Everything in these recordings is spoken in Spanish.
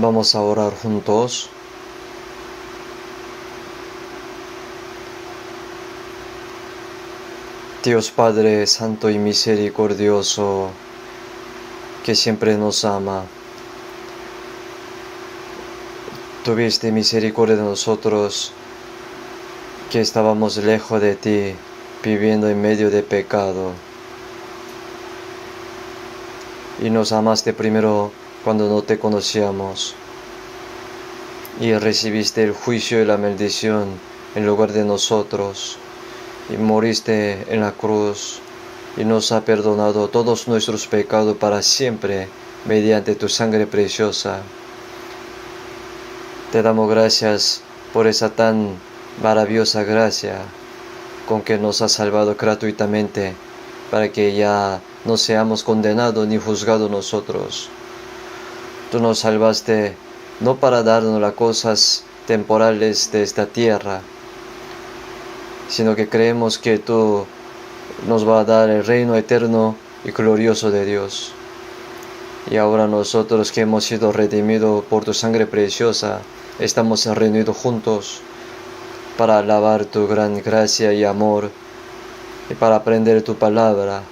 Vamos a orar juntos. Dios Padre Santo y Misericordioso, que siempre nos ama, tuviste misericordia de nosotros, que estábamos lejos de ti, viviendo en medio de pecado. Y nos amaste primero cuando no te conocíamos. Y recibiste el juicio y la maldición en lugar de nosotros. Y moriste en la cruz. Y nos ha perdonado todos nuestros pecados para siempre mediante tu sangre preciosa. Te damos gracias por esa tan maravillosa gracia con que nos has salvado gratuitamente, para que ya no seamos condenados ni juzgados nosotros. Tú nos salvaste no para darnos las cosas temporales de esta tierra, sino que creemos que tú nos vas a dar el reino eterno y glorioso de Dios. Y ahora nosotros que hemos sido redimidos por tu sangre preciosa, estamos reunidos juntos para alabar tu gran gracia y amor y para aprender tu palabra.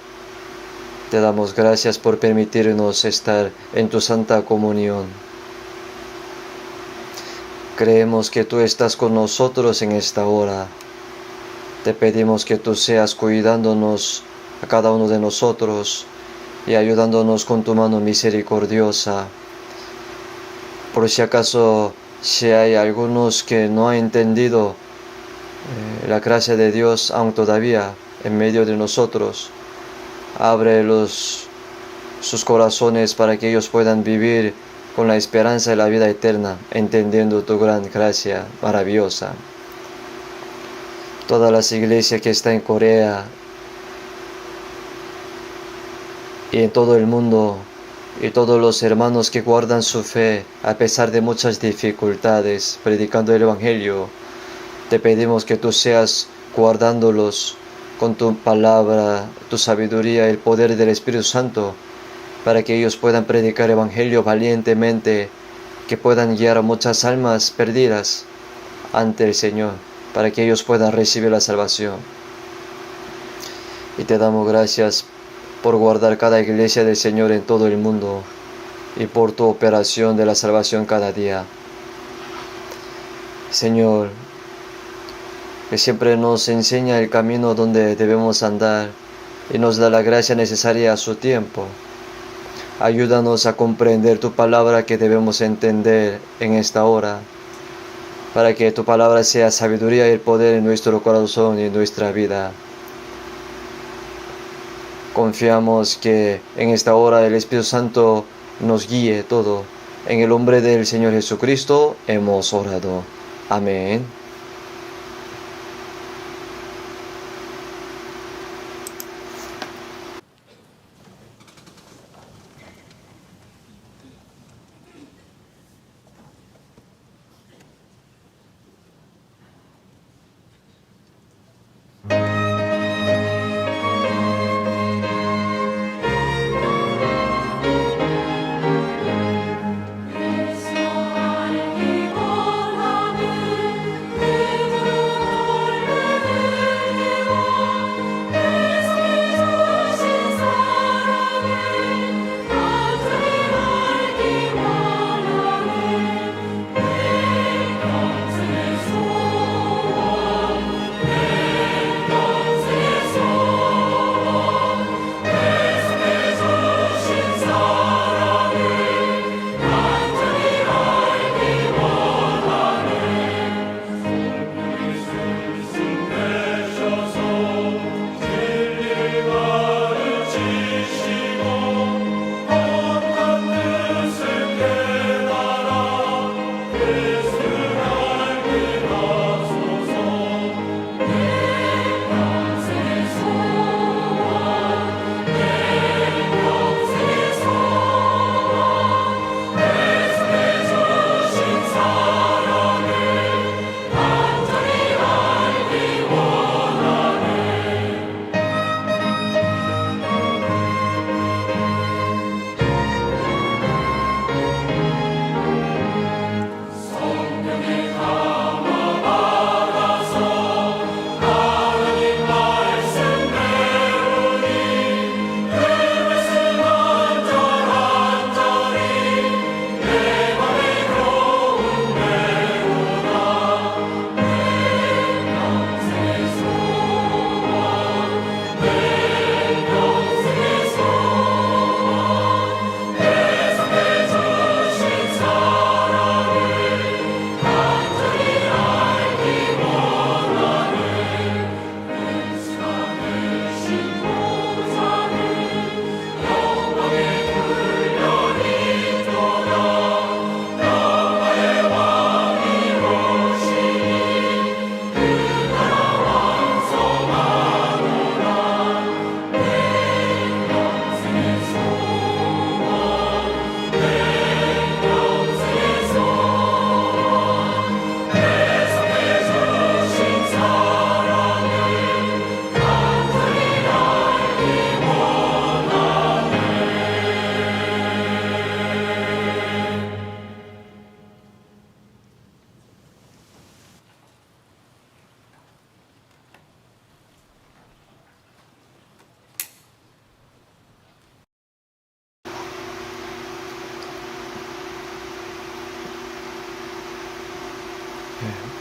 Te damos gracias por permitirnos estar en tu santa comunión. Creemos que tú estás con nosotros en esta hora. Te pedimos que tú seas cuidándonos a cada uno de nosotros y ayudándonos con tu mano misericordiosa. Por si acaso, si hay algunos que no han entendido la gracia de Dios aún todavía en medio de nosotros, abre sus corazones para que ellos puedan vivir con la esperanza de la vida eterna, entendiendo tu gran gracia maravillosa. Todas las iglesias que están en Corea y en todo el mundo, y todos los hermanos que guardan su fe a pesar de muchas dificultades, predicando el Evangelio, te pedimos que tú seas guardándolos con tu palabra, tu sabiduría y el poder del Espíritu Santo, para que ellos puedan predicar el Evangelio valientemente, que puedan guiar a muchas almas perdidas ante el Señor, para que ellos puedan recibir la salvación. Y te damos gracias por guardar cada iglesia del Señor en todo el mundo y por tu operación de la salvación cada día. Señor, que siempre nos enseña el camino donde debemos andar y nos da la gracia necesaria a su tiempo. Ayúdanos a comprender tu palabra que debemos entender en esta hora, para que tu palabra sea sabiduría y el poder en nuestro corazón y en nuestra vida. Confiamos que en esta hora el Espíritu Santo nos guíe todo. En el nombre del Señor Jesucristo hemos orado. Amén.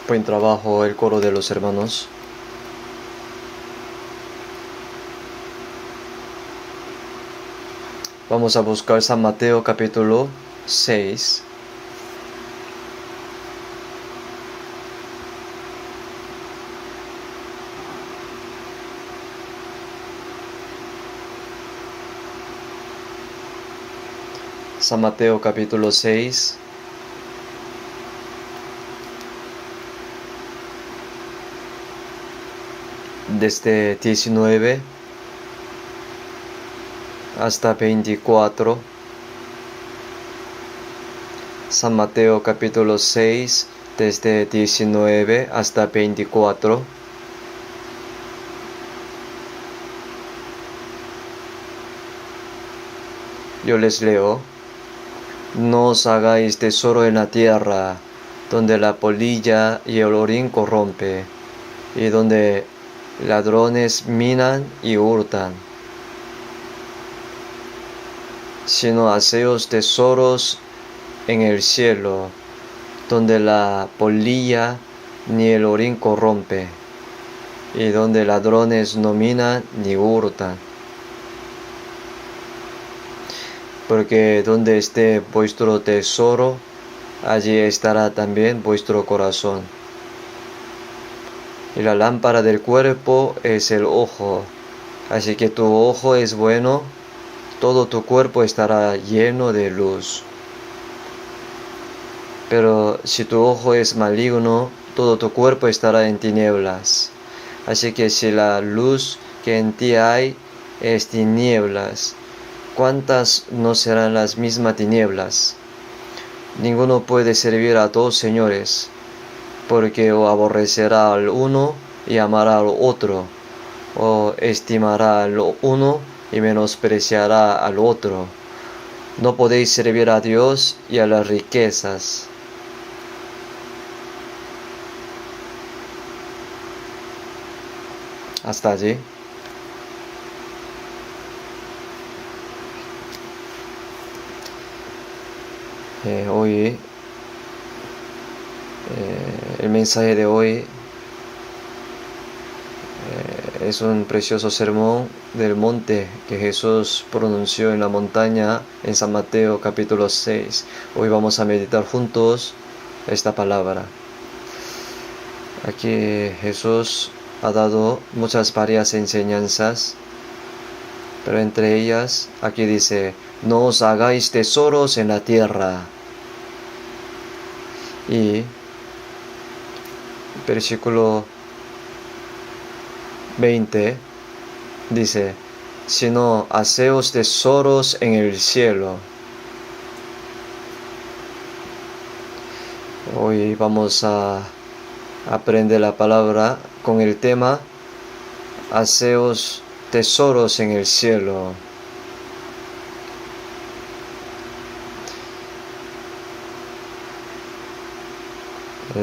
Buen trabajo el coro de los hermanos. Vamos a buscar San Mateo capítulo 6. San Mateo capítulo 6. Desde 19 hasta 24. San Mateo capítulo 6, desde 19 hasta 24. Yo les leo. No os hagáis tesoro en la tierra, donde la polilla y el orín corrompe, y donde ladrones minan y hurtan, sino haceos tesoros en el cielo, donde la polilla ni el orín corrompe, y donde ladrones no minan ni hurtan. Porque donde esté vuestro tesoro, allí estará también vuestro corazón. Y la lámpara del cuerpo es el ojo. Así que tu ojo es bueno, todo tu cuerpo estará lleno de luz. Pero si tu ojo es maligno, todo tu cuerpo estará en tinieblas. Así que si la luz que en ti hay es tinieblas, ¿cuántas no serán las mismas tinieblas? Ninguno puede servir a dos señores, porque o aborrecerá al uno y amará al otro, o estimará al uno y menospreciará al otro. No podéis servir a Dios y a las riquezas. Hasta allí. Hoy el mensaje de hoy es un precioso sermón del monte que Jesús pronunció en la montaña en San Mateo capítulo 6. Hoy vamos a meditar juntos esta palabra. Aquí Jesús ha dado muchas varias enseñanzas, pero entre ellas aquí dice: no os hagáis tesoros en la tierra. Y versículo 20 dice: sino haceos tesoros en el cielo. Hoy vamos a aprender la palabra con el tema haceos tesoros en el cielo.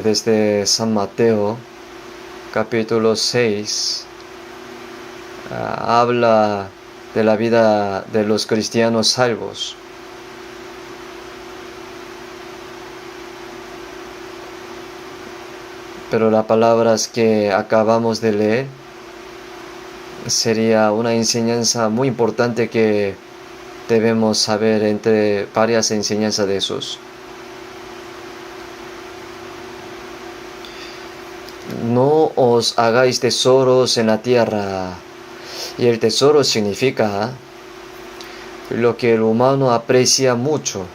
Desde San Mateo capítulo 6 habla de la vida de los cristianos salvos. Pero las palabras que acabamos de leer sería una enseñanza muy importante que debemos saber entre varias enseñanzas de Jesús. No os hagáis tesoros en la tierra. Y el tesoro significa lo que el humano aprecia mucho.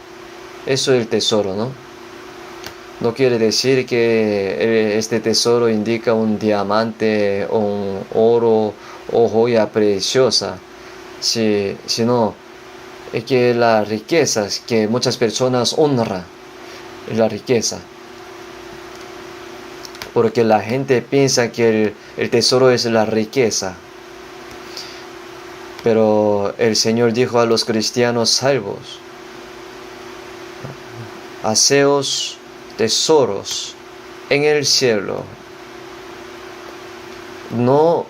Eso es el tesoro, ¿no? No quiere decir que este tesoro indica un diamante o un oro o joya preciosa, sino que las riquezas que muchas personas honran, la riqueza. Porque la gente piensa que el tesoro es la riqueza. Pero el Señor dijo a los cristianos salvos: haceos tesoros en el cielo. No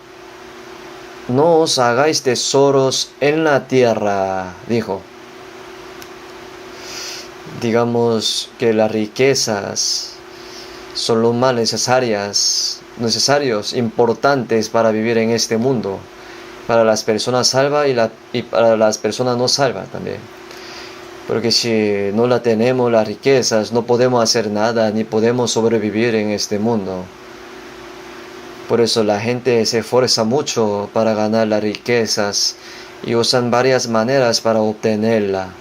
os hagáis tesoros en la tierra, dijo. Digamos que las riquezas son los más necesarios, importantes para vivir en este mundo, para las personas salvas y para las personas no salvas también. Porque si no la tenemos, las riquezas, no podemos hacer nada, ni podemos sobrevivir en este mundo. Por eso la gente se esfuerza mucho para ganar las riquezas y usan varias maneras para obtenerla.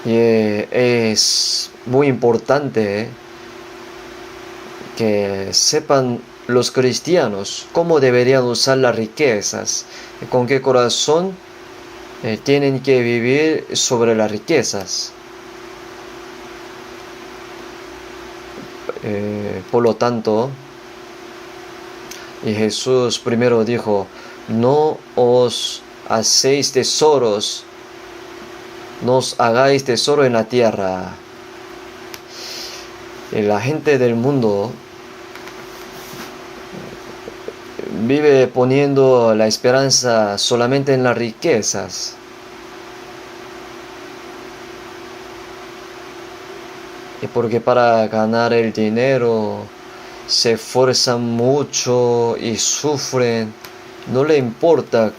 Y es muy importante que sepan los cristianos cómo deberían usar las riquezas, con qué corazón tienen que vivir sobre las riquezas. Por lo tanto, y Jesús primero dijo, no os hacéis tesoros, no os hagáis tesoro en la tierra. Y la gente del mundo vive poniendo la esperanza solamente en las riquezas. Y porque para ganar el dinero se esfuerzan mucho y sufren, no le importa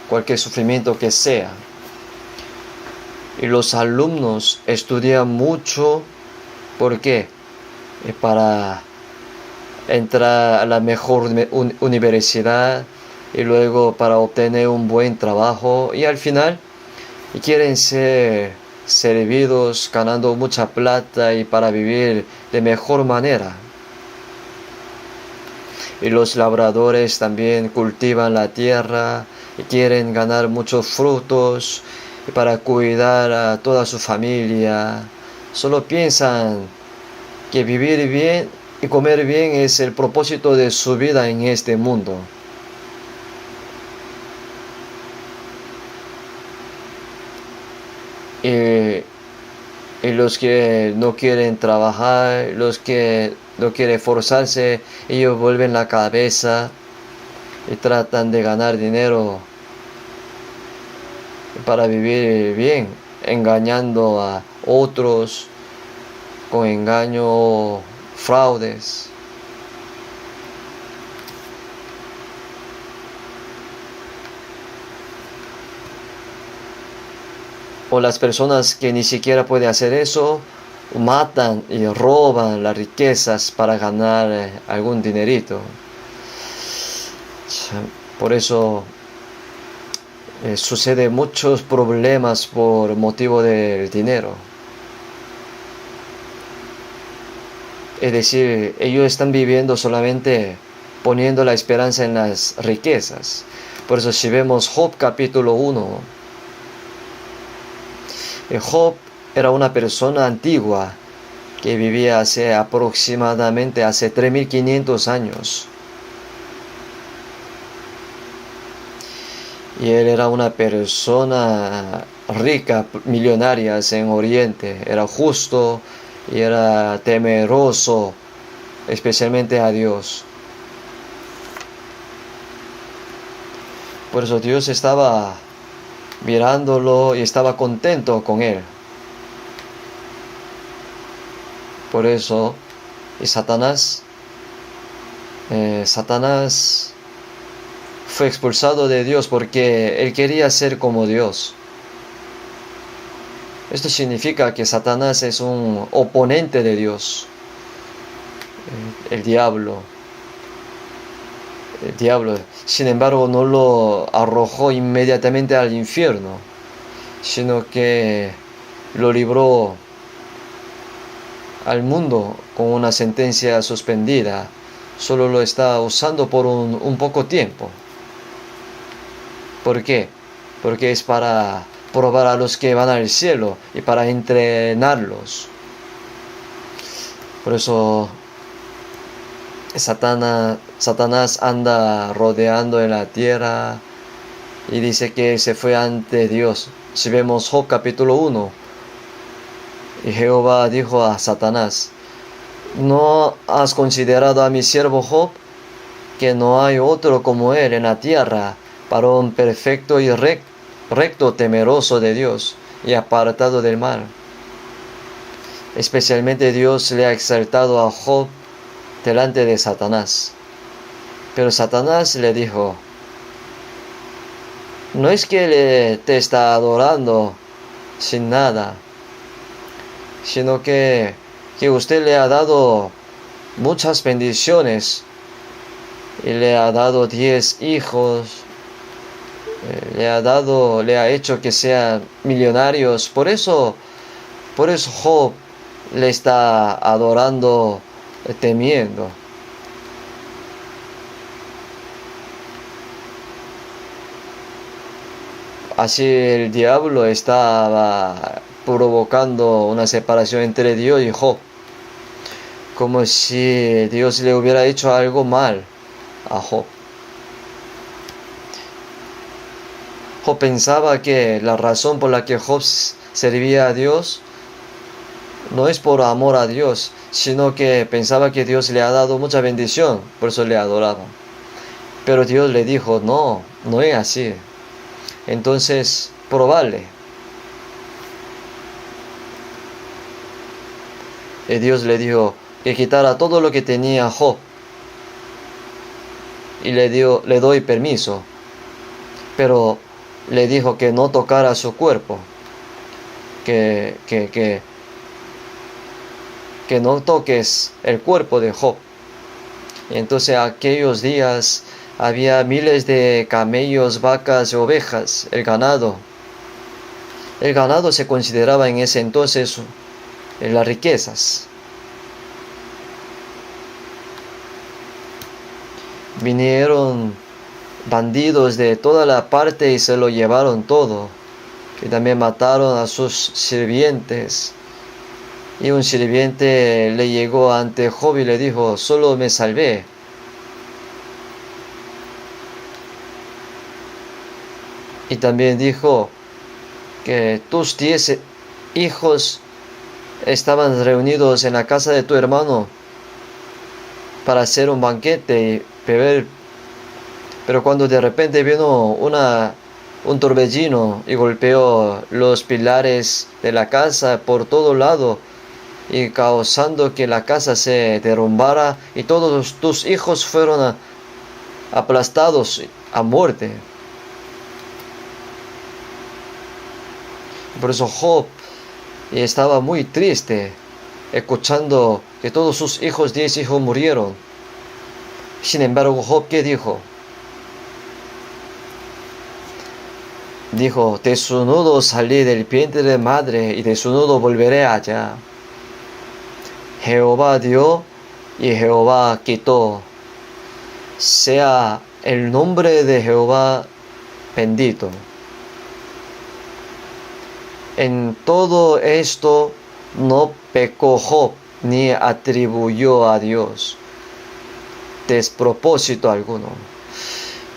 cualquier sufrimiento que sea. Y los alumnos estudian mucho, ¿por qué? Para entrar a la mejor universidad y luego para obtener un buen trabajo y al final quieren ser servidos ganando mucha plata y para vivir de mejor manera. Y los labradores también cultivan la tierra y quieren ganar muchos frutos y para cuidar a toda su familia. Solo piensan que vivir bien y comer bien es el propósito de su vida en este mundo. Y los que no quieren trabajar, los que no quieren esforzarse, ellos vuelven la cabeza y tratan de ganar dinero para vivir bien, engañando a otros con engaño o fraudes. O las personas que ni siquiera pueden hacer eso, matan y roban las riquezas para ganar algún dinerito. Por eso sucede muchos problemas por motivo del dinero. Es decir, ellos están viviendo solamente poniendo la esperanza en las riquezas. Por eso si vemos Job capítulo 1, Job era una persona antigua que vivía aproximadamente hace 3500 años. Y él era una persona rica, millonaria en Oriente. Era justo y era temeroso, especialmente a Dios. Por eso Dios estaba mirándolo y estaba contento con él. Por eso, y Satanás fue expulsado de Dios porque él quería ser como Dios. Esto significa que Satanás es un oponente de Dios. El diablo, sin embargo, no lo arrojó inmediatamente al infierno, sino que lo libró al mundo con una sentencia suspendida. Solo lo está usando por un poco tiempo. ¿Por qué? Porque es para probar a los que van al cielo y para entrenarlos. Por eso Satanás anda rodeando en la tierra y dice que se fue ante Dios. Si vemos Job capítulo 1, y Jehová dijo a Satanás, ¿no has considerado a mi siervo Job, que no hay otro como él en la tierra, varón perfecto y recto, temeroso de Dios, y apartado del mal. Especialmente Dios le ha exaltado a Job delante de Satanás. Pero Satanás le dijo, no es que te está adorando sin nada, sino que usted le ha dado muchas bendiciones y le ha dado 10 hijos, le ha hecho que sean millonarios. Por eso Job le está adorando, temiendo. Así el diablo estaba provocando una separación entre Dios y Job, como si Dios le hubiera hecho algo mal a Job. Job pensaba que la razón por la que Job servía a Dios no es por amor a Dios, sino que pensaba que Dios le ha dado mucha bendición, por eso le adoraba. Pero Dios le dijo, no es así. Entonces, probable. Y Dios le dijo que quitara todo lo que tenía Job. Y le doy permiso. Pero le dijo que no tocara su cuerpo. Que no toques el cuerpo de Job. Y entonces aquellos días había miles de camellos, vacas y ovejas, el ganado. El ganado se consideraba en ese entonces las riquezas. Vinieron bandidos de toda la parte y se lo llevaron todo. Y también mataron a sus sirvientes. Y un sirviente le llegó ante Job y le dijo, solo me salvé. Y también dijo que tus 10 hijos estaban reunidos en la casa de tu hermano para hacer un banquete y beber. Pero cuando de repente vino un torbellino y golpeó los pilares de la casa por todo lado y causando que la casa se derrumbara y todos tus hijos fueron aplastados a muerte. Por eso Job estaba muy triste escuchando que todos sus 10 hijos murieron. Sin embargo, Job, ¿qué dijo? Dijo, desnudo salí del vientre de madre y desnudo volveré allá. Jehová dio y Jehová quitó. Sea el nombre de Jehová bendito. En todo esto no pecó Job ni atribuyó a Dios despropósito alguno.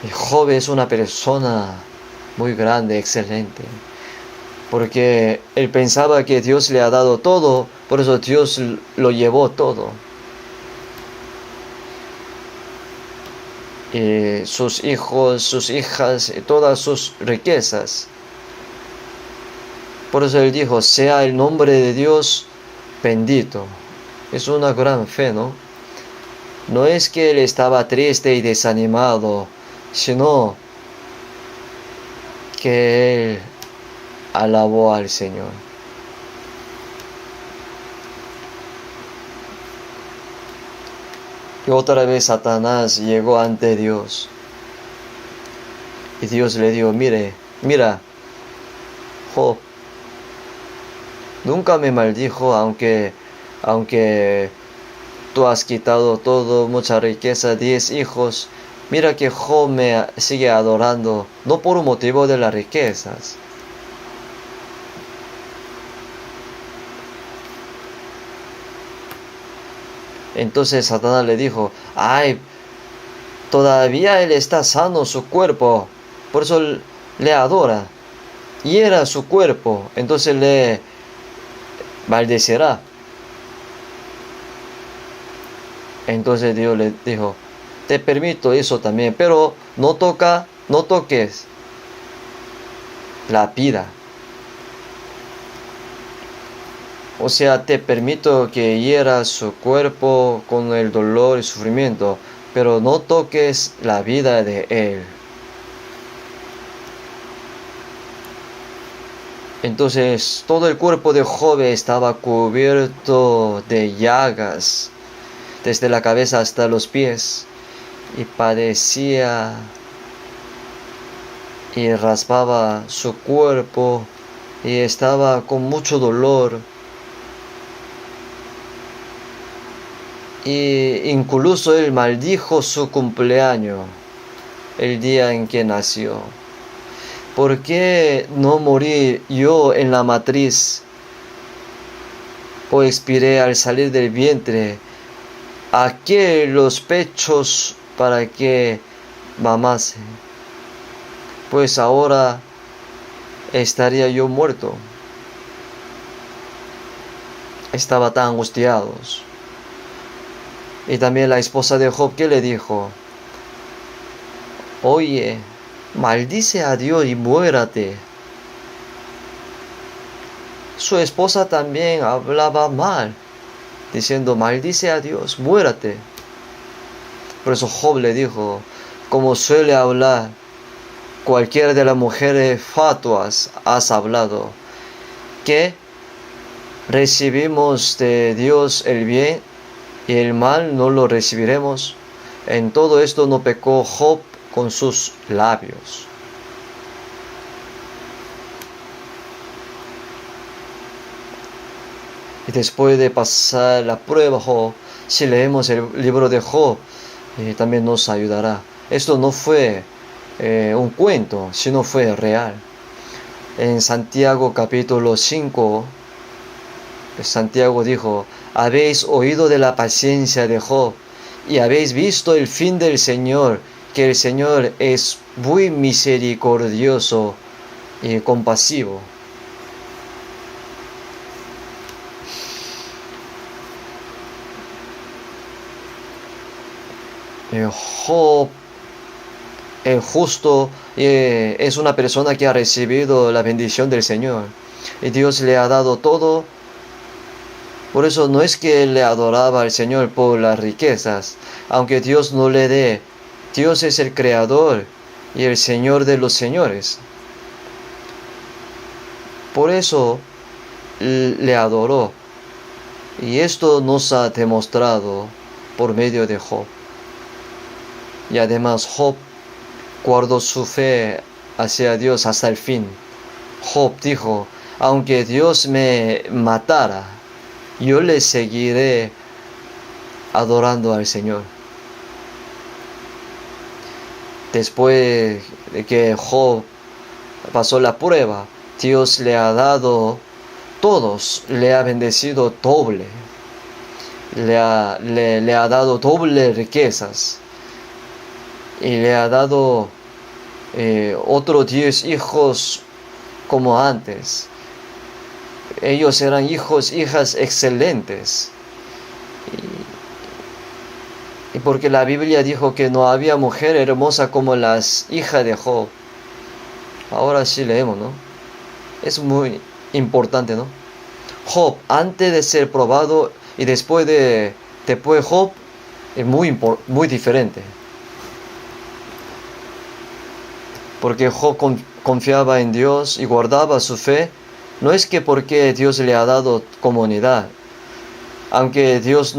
Y Job es una persona muy grande, excelente, porque él pensaba que Dios le ha dado todo, por eso Dios lo llevó todo. Y sus hijos, sus hijas, y todas sus riquezas. Por eso él dijo, sea el nombre de Dios bendito. Es una gran fe, ¿no? No es que él estaba triste y desanimado, sino que él alabó al Señor. Y otra vez Satanás llegó ante Dios. Y Dios le dijo, mira, Job, nunca me maldijo, aunque tú has quitado todo, mucha riqueza, 10 hijos. Mira que Job me sigue adorando, no por un motivo de las riquezas. Entonces Satanás le dijo, todavía él está sano su cuerpo, por eso le adora. Hiera su cuerpo, entonces le maldecirá. Entonces Dios le dijo, te permito eso también, pero no toques la vida. O sea, te permito que hieras su cuerpo con el dolor y sufrimiento, pero no toques la vida de él. Entonces todo el cuerpo de Job estaba cubierto de llagas, desde la cabeza hasta los pies, y padecía y raspaba su cuerpo y estaba con mucho dolor. Y incluso él maldijo su cumpleaños, el día en que nació. ¿Por qué no morí yo en la matriz o expiré al salir del vientre? ¿A qué los pechos para que mamase? Pues ahora estaría yo muerto. Estaba tan angustiados. Y también la esposa de Job, ¿qué le dijo? Oye, maldice a Dios y muérate. Su esposa también hablaba mal, diciendo, maldice a Dios, muérate. Por eso Job le dijo, como suele hablar, cualquiera de las mujeres fatuas has hablado, que recibimos de Dios el bien y el mal no lo recibiremos. En todo esto no pecó Job con sus labios. Y después de pasar la prueba, Job, si leemos el libro de Job, también nos ayudará. Esto no fue un cuento, sino fue real. En Santiago capítulo 5, Santiago dijo, habéis oído de la paciencia de Job y habéis visto el fin del Señor, que el Señor es muy misericordioso y compasivo. Job, el justo, es una persona que ha recibido la bendición del Señor y Dios le ha dado todo. Por eso no es que él le adoraba al Señor por las riquezas, aunque Dios no le dé. Dios es el creador y el Señor de los señores. Por eso le adoró. Y esto nos ha demostrado por medio de Job. Y además Job guardó su fe hacia Dios hasta el fin. Job dijo, aunque Dios me matara, yo le seguiré adorando al Señor. Después de que Job pasó la prueba, Dios le ha dado todos, le ha bendecido doble. Le ha dado doble riquezas. Y le ha dado otros 10 hijos como antes. Ellos eran hijas excelentes. Y porque la Biblia dijo que no había mujer hermosa como las hijas de Job. Ahora sí leemos, ¿no? Es muy importante, ¿no? Job, antes de ser probado y después Job, es muy diferente. Porque Job confiaba en Dios y guardaba su fe. No es que porque Dios le ha dado comunidad, aunque Dios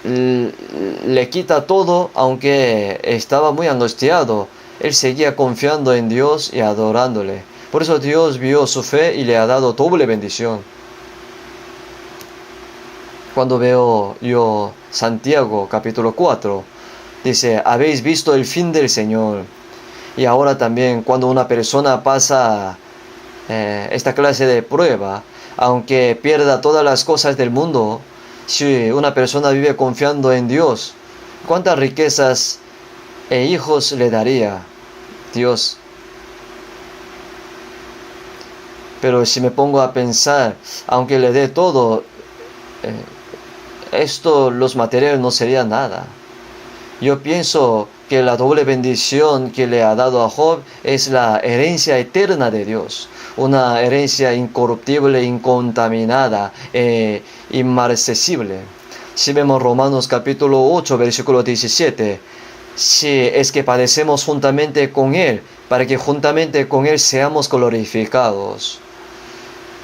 le quita todo, aunque estaba muy angustiado, él seguía confiando en Dios y adorándole. Por eso Dios vio su fe y le ha dado doble bendición. Cuando veo yo Santiago capítulo 4, dice, habéis visto el fin del Señor. Y ahora también cuando una persona pasa esta clase de prueba, aunque pierda todas las cosas del mundo, si una persona vive confiando en Dios, ¿cuántas riquezas e hijos le daría Dios? Pero si me pongo a pensar, aunque le dé todo, los materiales no serían nada. Yo pienso que la doble bendición que le ha dado a Job es la herencia eterna de Dios, una herencia incorruptible, incontaminada, inmarcesible. Si vemos Romanos capítulo 8, versículo 17, si es que padecemos juntamente con Él, para que juntamente con Él seamos glorificados.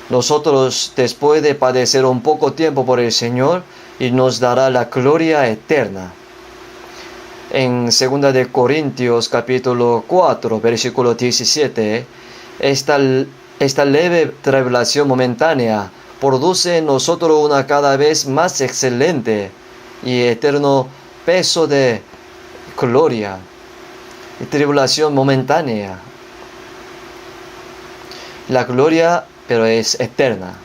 Nosotros, después de padecer un poco tiempo por el Señor, y nos dará la gloria eterna. En 2 de Corintios capítulo 4, versículo 17, esta leve tribulación momentánea produce en nosotros una cada vez más excelente y eterno peso de gloria y tribulación momentánea. La gloria, pero es eterna.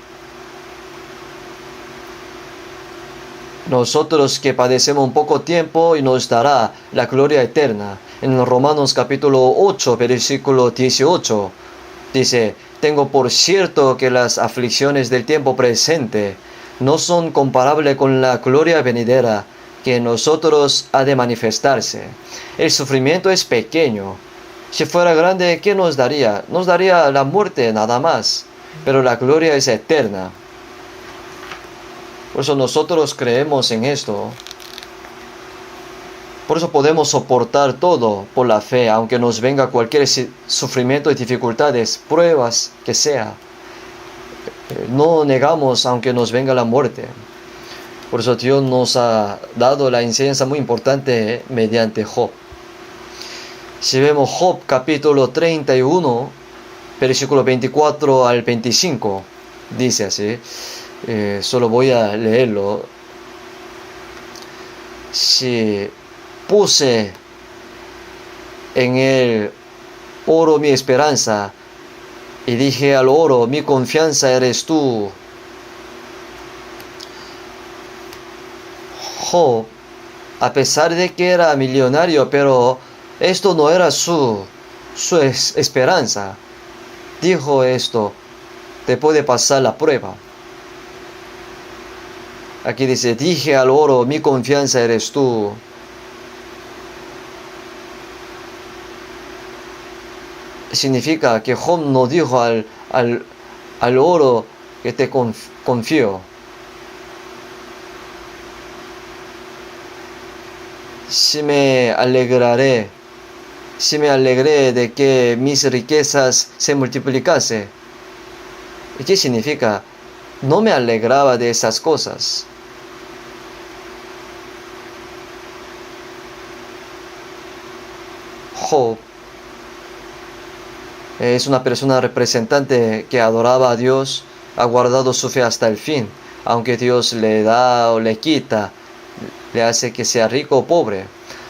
Nosotros que padecemos un poco tiempo y nos dará la gloria eterna. En Romanos capítulo 8, versículo 18, dice: tengo por cierto que las aflicciones del tiempo presente no son comparables con la gloria venidera que en nosotros ha de manifestarse. El sufrimiento es pequeño. Si fuera grande, ¿qué nos daría? Nos daría la muerte nada más. Pero la gloria es eterna. Por eso nosotros creemos en esto. Por eso podemos soportar todo por la fe, aunque nos venga cualquier sufrimiento y dificultades, pruebas que sea. No negamos aunque nos venga la muerte. Por eso Dios nos ha dado la enseñanza muy importante mediante Job. Si vemos Job capítulo 31, versículo 24 al 25, dice así. Solo voy a leerlo. Si puse en el oro mi esperanza y dije al oro, mi confianza eres tú. Job, a pesar de que era millonario, pero esto no era su esperanza. Dijo esto después de pasar la prueba. Aquí dice: dije al oro, mi confianza eres tú. Significa que Job no dijo al oro que te confío. Si me alegré de que mis riquezas se multiplicase. ¿Y qué significa? No me alegraba de esas cosas. Job es una persona representante que adoraba a Dios, ha guardado su fe hasta el fin, aunque Dios le da o le quita, le hace que sea rico o pobre.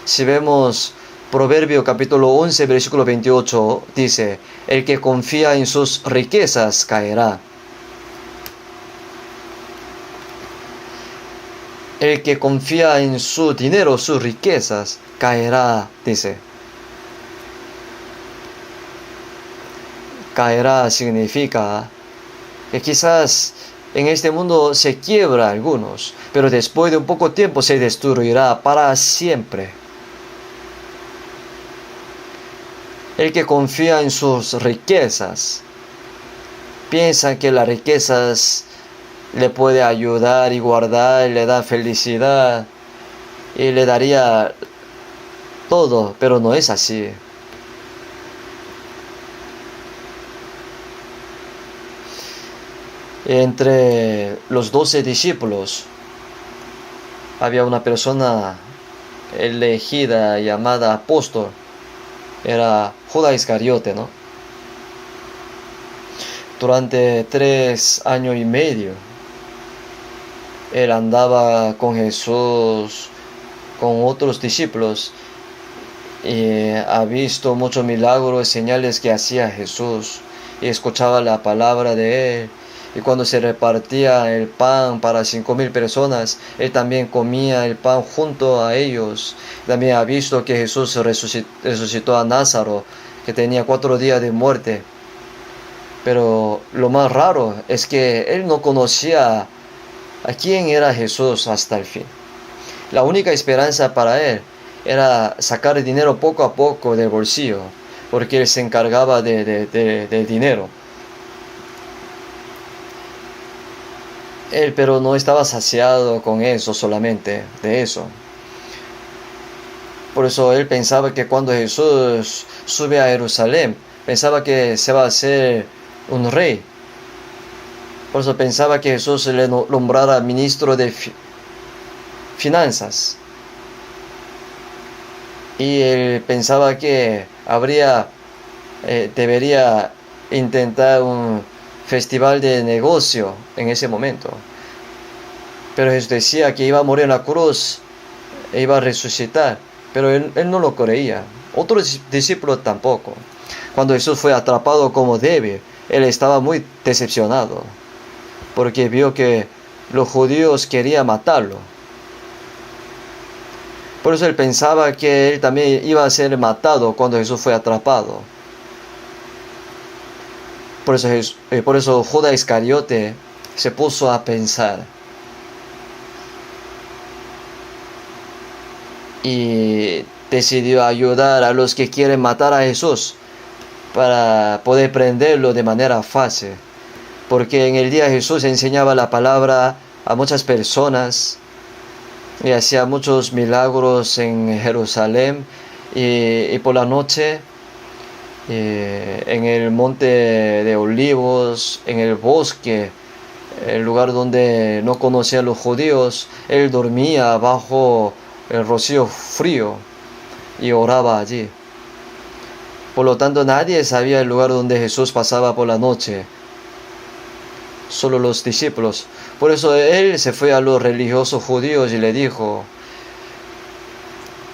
Si vemos Proverbio capítulo 11, versículo 28, dice: el que confía en sus riquezas caerá. El que confía en su dinero, sus riquezas, caerá, dice. Caerá significa que quizás en este mundo se quiebra algunos, pero después de un poco tiempo se destruirá para siempre. El que confía en sus riquezas, piensa que las riquezas le puede ayudar y guardar, y le da felicidad y le daría todo, pero no es así. Entre los 12 discípulos había una persona elegida llamada apóstol. Era Judas Iscariote, ¿no? Durante 3 años y medio él andaba con Jesús, con otros discípulos, y ha visto muchos milagros y señales que hacía Jesús, y escuchaba la palabra de él. Y cuando se repartía el pan para 5,000 personas, él también comía el pan junto a ellos. También ha visto que Jesús resucitó a Lázaro, que tenía 4 días de muerte. Pero lo más raro es que él no conocía a quién era Jesús hasta el fin. La única esperanza para él era sacar dinero poco a poco del bolsillo, porque él se encargaba del dinero. Él, pero no estaba saciado con eso solamente, de eso. Por eso él pensaba que cuando Jesús sube a Jerusalén, pensaba que se va a hacer un rey. Por eso pensaba que Jesús le nombrara ministro de finanzas. Y él pensaba que debería intentar un festival de negocio en ese momento. Pero Jesús decía que iba a morir en la cruz e iba a resucitar. Pero él no lo creía. Otros discípulos tampoco. Cuando Jesús fue atrapado como débil, él estaba muy decepcionado, porque vio que los judíos querían matarlo. Por eso él pensaba que él también iba a ser matado cuando Jesús fue atrapado. Por eso Judas Iscariote se puso a pensar. Y decidió ayudar a los que quieren matar a Jesús para poder prenderlo de manera fácil. Porque en el día Jesús enseñaba la palabra a muchas personas y hacía muchos milagros en Jerusalén, y por la noche en el monte de Olivos, en el bosque, el lugar donde no conocían los judíos, él dormía bajo el rocío frío y oraba allí. Por lo tanto, nadie sabía el lugar donde Jesús pasaba por la noche, solo los discípulos. Por eso él se fue a los religiosos judíos y le dijo: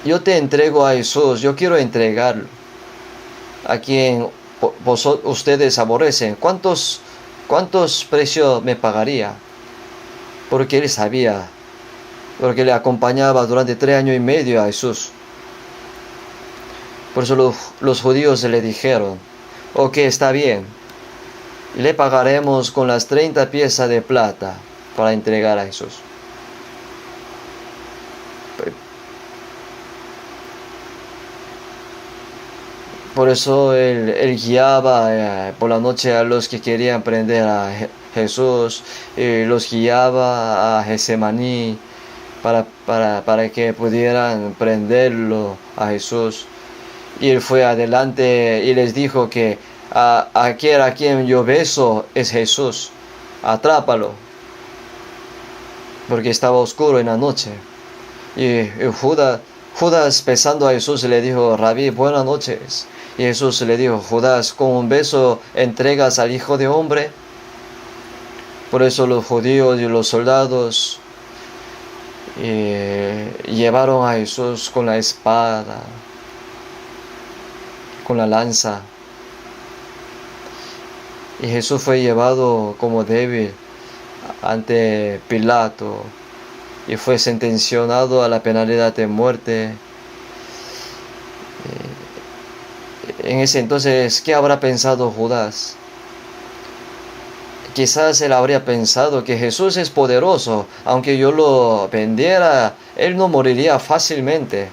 yo te entrego a Jesús, yo quiero entregarlo a quien ustedes aborrecen. ¿Cuántos precios me pagaría? Porque él sabía, porque le acompañaba durante 3 años y medio a Jesús. Por eso los judíos le dijeron: ok, está bien, le pagaremos con las 30 piezas de plata para entregar a Jesús. Por eso él guiaba por la noche a los que querían prender a Jesús, y los guiaba a Getsemaní para que pudieran prenderlo a Jesús. Y él fue adelante y les dijo que aquel a quien yo beso es Jesús, atrápalo, porque estaba oscuro en la noche. Y Judas, besando a Jesús, le dijo: Rabí, buenas noches. Y Jesús le dijo: Judas, ¿con un beso entregas al Hijo de Hombre? Por eso los judíos y los soldados llevaron a Jesús con la espada, con la lanza. Y Jesús fue llevado como débil ante Pilato y fue sentenciado a la penalidad de muerte. En ese entonces, ¿qué habrá pensado Judas? Quizás él habría pensado que Jesús es poderoso, aunque yo lo vendiera, él no moriría fácilmente.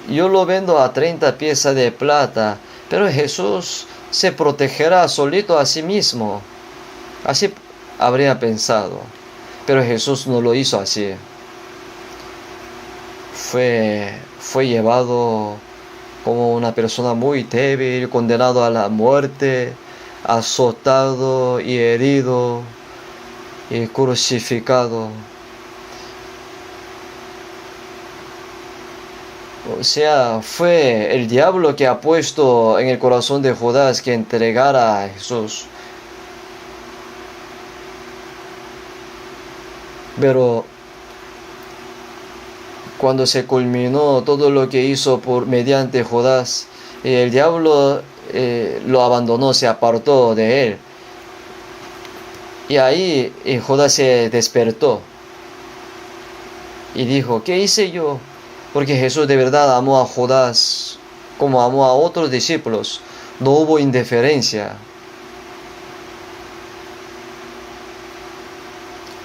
Yo lo vendo a 30 piezas de plata, pero Jesús se protegerá solito a sí mismo. Así habría pensado. Pero Jesús no lo hizo así. Fue llevado como una persona muy débil, condenado a la muerte, azotado y herido y crucificado. O sea, fue el diablo que ha puesto en el corazón de Judas que entregara a Jesús. Pero cuando se culminó todo lo que hizo mediante Judas, el diablo lo abandonó, se apartó de él. Y ahí Judas se despertó y dijo: ¿qué hice yo? Porque Jesús de verdad amó a Judas como amó a otros discípulos. No hubo indiferencia.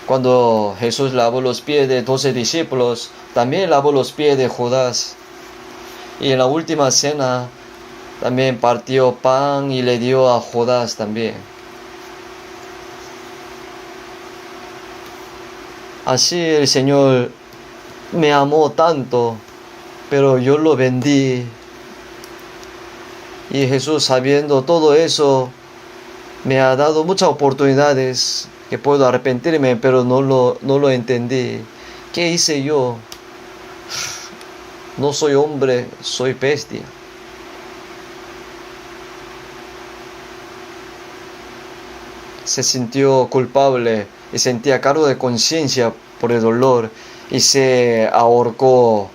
Cuando Jesús lavó los pies de 12 discípulos, también lavó los pies de Judas. Y en la última cena también partió pan y le dio a Judas también. Así el Señor me amó tanto, pero yo lo vendí. Y Jesús, sabiendo todo eso, me ha dado muchas oportunidades que puedo arrepentirme, pero no lo entendí. ¿Qué hice yo? No soy hombre, soy bestia. Se sintió culpable y sentía cargo de conciencia por el dolor y se ahorcó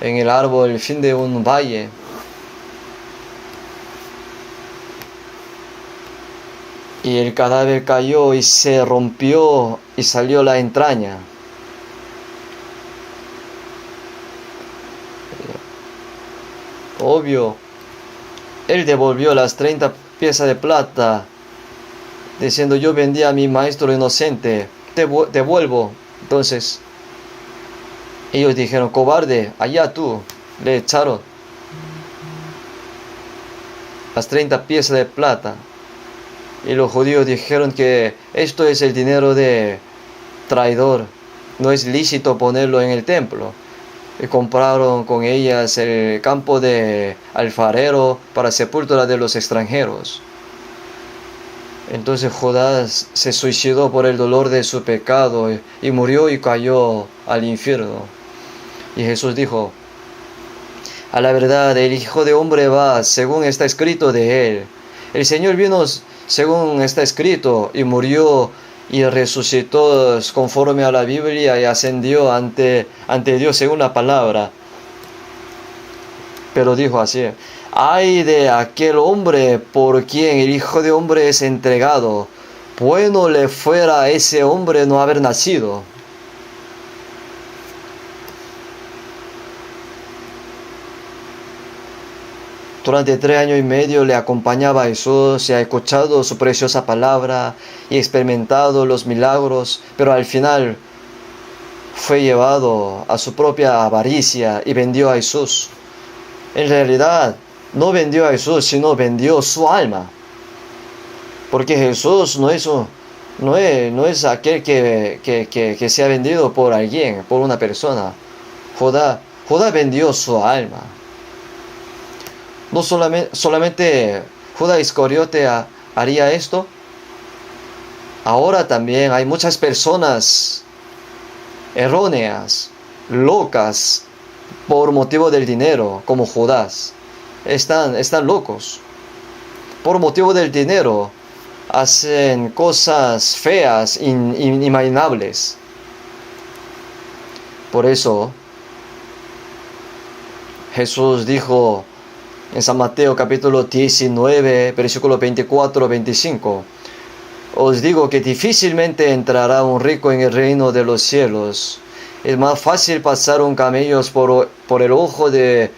en el árbol al fin de un valle. Y el cadáver cayó y se rompió y salió la entraña. Obvio, él devolvió las 30 piezas de plata, diciendo: yo vendí a mi maestro inocente, devuelvo. Entonces, ellos dijeron: cobarde, allá tú. Le echaron las 30 piezas de plata. Y los judíos dijeron que esto es el dinero de traidor, no es lícito ponerlo en el templo. Y compraron con ellas el campo de alfarero para sepultura de los extranjeros. Entonces Judas se suicidó por el dolor de su pecado y murió y cayó al infierno. Y Jesús dijo: a la verdad, el Hijo de Hombre va según está escrito de él. El Señor vino según está escrito y murió y resucitó conforme a la Biblia y ascendió ante Dios según la palabra. Pero dijo así: ay de aquel hombre por quien el Hijo de Hombre es entregado. Bueno le fuera a ese hombre no haber nacido. Durante 3 años y medio le acompañaba a Jesús y ha escuchado su preciosa palabra y experimentado los milagros, pero al final fue llevado a su propia avaricia y vendió a Jesús. En realidad, no vendió a Jesús, sino vendió su alma. Porque Jesús no es aquel que se ha vendido por alguien, por una persona. Judá vendió su alma. No solamente Judas Iscariote haría esto. Ahora también hay muchas personas erróneas, locas, por motivo del dinero, como Judas. Están locos. Por motivo del dinero hacen cosas feas, inimaginables. Por eso Jesús dijo en San Mateo capítulo 19, versículo 24-25: os digo que difícilmente entrará un rico en el reino de los cielos. Es más fácil pasar un camello por el ojo de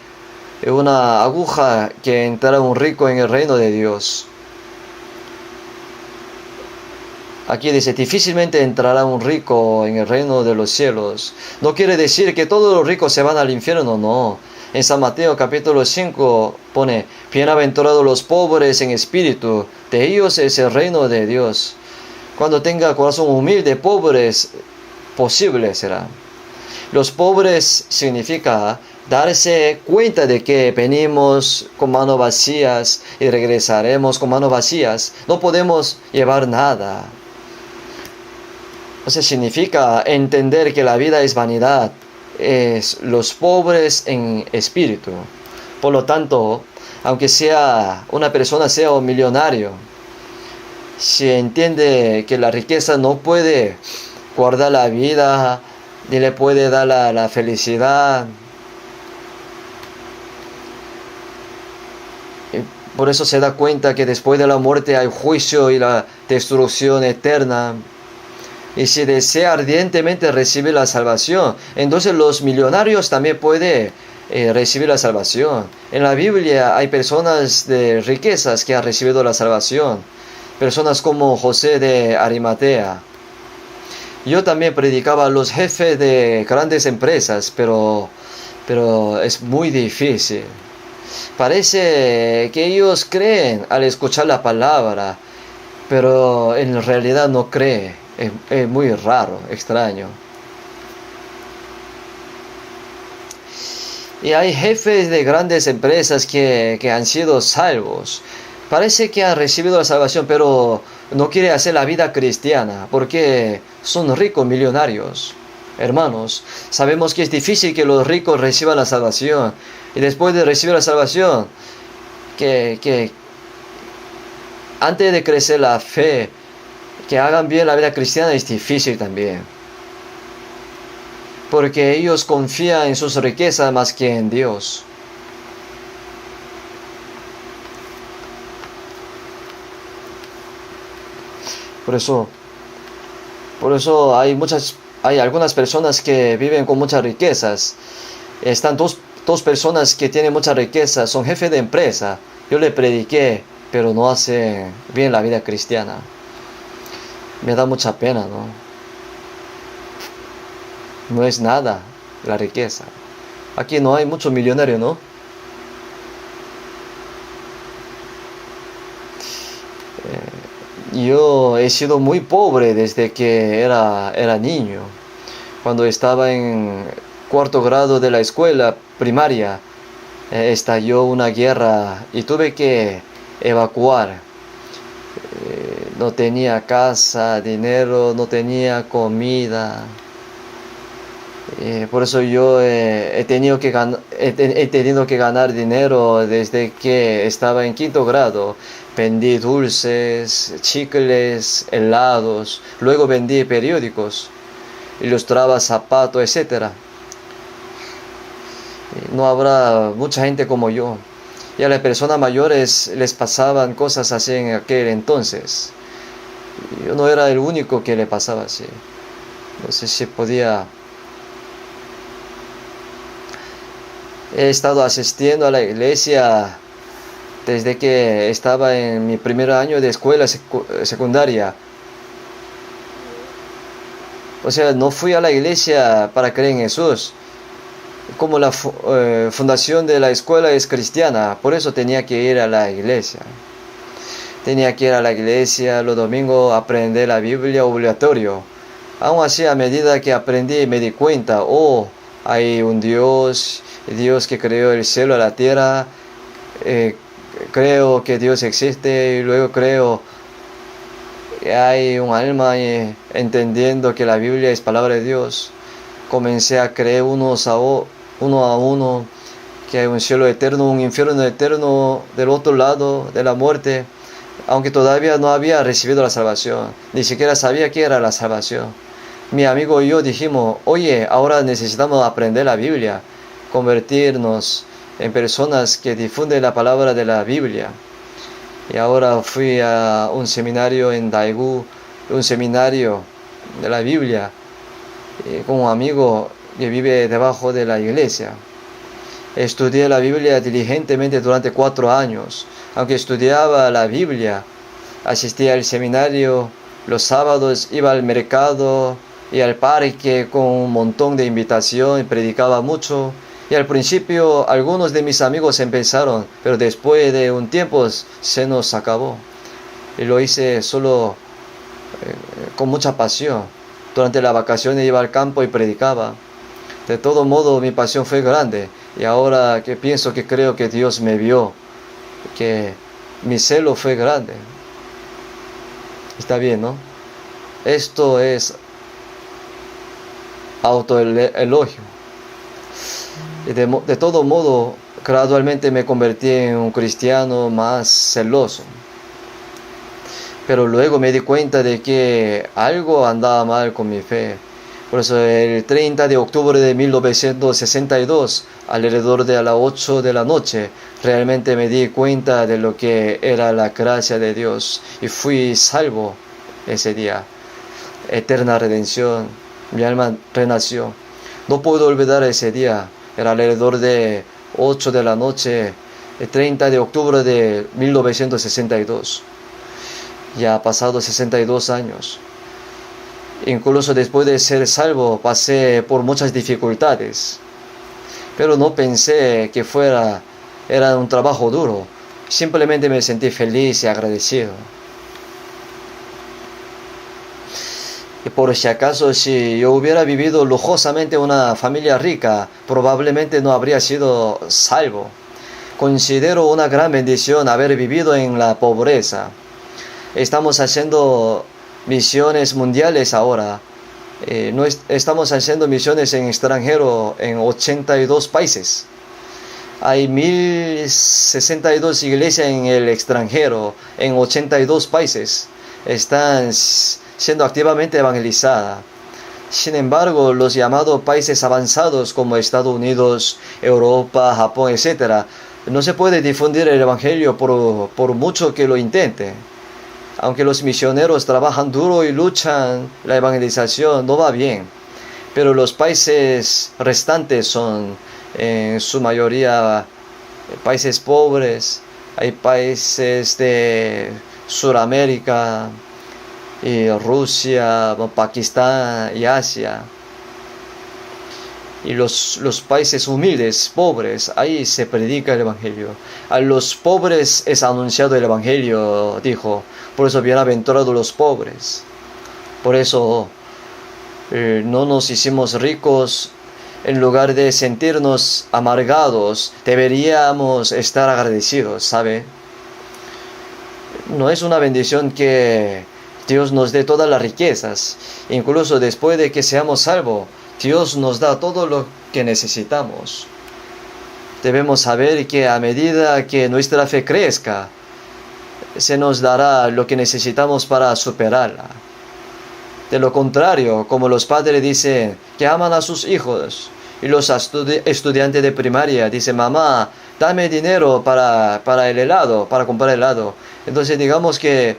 una aguja que entrar un rico en el reino de Dios. Aquí dice: difícilmente entrará un rico en el reino de los cielos. No quiere decir que todos los ricos se van al infierno, no. En San Mateo capítulo 5 pone: bienaventurados los pobres en espíritu, de ellos es el reino de Dios. Cuando tenga corazón humilde, pobres, posible será. Los pobres significa darse cuenta de que venimos con manos vacías y regresaremos con manos vacías. No podemos llevar nada. O sea, significa entender que la vida es vanidad. Es los pobres en espíritu. Por lo tanto, aunque sea una persona sea un millonario, si entiende que la riqueza no puede guardar la vida ni le puede dar la felicidad, y por eso se da cuenta que después de la muerte hay juicio y la destrucción eterna. Y si desea ardientemente recibir la salvación, entonces los millonarios también pueden recibir la salvación. En la Biblia hay personas de riquezas que han recibido la salvación. Personas como José de Arimatea. Yo también predicaba a los jefes de grandes empresas, pero es muy difícil. Parece que ellos creen al escuchar la palabra, pero en realidad no creen. Es muy raro, extraño. Y hay jefes de grandes empresas que han sido salvos. Parece que han recibido la salvación, pero no quieren hacer la vida cristiana porque son ricos millonarios. Hermanos, sabemos que es difícil que los ricos reciban la salvación. Y después de recibir la salvación, que antes de crecer la fe, que hagan bien la vida cristiana es difícil también. Porque ellos confían en sus riquezas más que en Dios. Por eso hay algunas personas que viven con muchas riquezas. Están dos personas que tienen mucha riqueza, son jefes de empresa. Yo le prediqué, pero no hacen bien la vida cristiana. Me da mucha pena, ¿no? No es nada la riqueza. Aquí no hay muchos millonarios, ¿no? Yo he sido muy pobre desde que era niño. Cuando estaba en cuarto grado de la escuela primaria, estalló una guerra y tuve que evacuar. No tenía casa, dinero, no tenía comida. Por eso yo he tenido que ganar dinero desde que estaba en quinto grado. Vendí dulces, chicles, helados, luego vendí periódicos, ilustraba zapatos, etc. No habrá mucha gente como yo. Y a las personas mayores les pasaban cosas así en aquel entonces. Yo no era el único que le pasaba así. No sé si podía... He estado asistiendo a la iglesia desde que estaba en mi primer año de escuela secundaria. O sea, no fui a la iglesia para creer en Jesús. Como la fundación de la escuela es cristiana, por eso tenía que ir a la iglesia. Tenía que ir a la iglesia los domingos a aprender la Biblia obligatorio. Aún así, a medida que aprendí me di cuenta, hay un Dios que creó el cielo y la tierra. Creo que Dios existe y luego creo que hay un alma entendiendo que la Biblia es palabra de Dios. Comencé a creer uno a uno que hay un cielo eterno, un infierno eterno del otro lado de la muerte, aunque todavía no había recibido la salvación, ni siquiera sabía qué era la salvación. Mi amigo y yo dijimos, oye, ahora necesitamos aprender la Biblia, convertirnos en personas que difunden la palabra de la Biblia. Y ahora fui a un seminario en Daegu, un seminario de la Biblia, con un amigo que vive debajo de la iglesia. Estudié la Biblia diligentemente durante 4 años. Aunque estudiaba la Biblia, asistía al seminario, los sábados iba al mercado y al parque con un montón de invitación, predicaba mucho. Y al principio algunos de mis amigos empezaron, pero después de un tiempo se nos acabó. Y lo hice solo con mucha pasión. Durante las vacaciones iba al campo y predicaba. De todo modo mi pasión fue grande. Y ahora que pienso que creo que Dios me vio, que mi celo fue grande. Está bien, ¿no? Esto es autoelogio. Y de todo modo, gradualmente me convertí en un cristiano más celoso. Pero luego me di cuenta de que algo andaba mal con mi fe. Por eso el 30 de octubre de 1962, alrededor de las 8 de la noche, realmente me di cuenta de lo que era la gracia de Dios. Y fui salvo ese día. Eterna redención. Mi alma renació. No puedo olvidar ese día. Era alrededor de 8 de la noche, el 30 de octubre de 1962. Ya ha pasado 62 años. Incluso después de ser salvo pasé por muchas dificultades. Pero no pensé que era un trabajo duro. Simplemente me sentí feliz y agradecido. Y por si acaso, si yo hubiera vivido lujosamente en una familia rica, probablemente no habría sido salvo. Considero una gran bendición haber vivido en la pobreza. Estamos haciendo misiones mundiales ahora. Estamos haciendo misiones en extranjero en 82 países. Hay 1062 iglesias en el extranjero, en 82 países. Están siendo activamente evangelizadas. Sin embargo, los llamados países avanzados como Estados Unidos, Europa, Japón, etc., no se puede difundir el evangelio por mucho que lo intente. Aunque los misioneros trabajan duro y luchan, la evangelización no va bien. Pero los países restantes son en su mayoría países pobres. Hay países de Sudamérica y Rusia, Pakistán y Asia. Y los países humildes, pobres, ahí se predica el evangelio. A los pobres es anunciado el evangelio, dijo. Por eso bienaventurados los pobres. Por eso no nos hicimos ricos. En lugar de sentirnos amargados, deberíamos estar agradecidos, ¿sabe? No es una bendición que Dios nos dé todas las riquezas. Incluso después de que seamos salvos, Dios nos da todo lo que necesitamos. Debemos saber que a medida que nuestra fe crezca, se nos dará lo que necesitamos para superarla. De lo contrario, como los padres dicen que aman a sus hijos, y los estudiantes de primaria dicen, mamá, dame dinero para el helado, para comprar helado. Entonces digamos que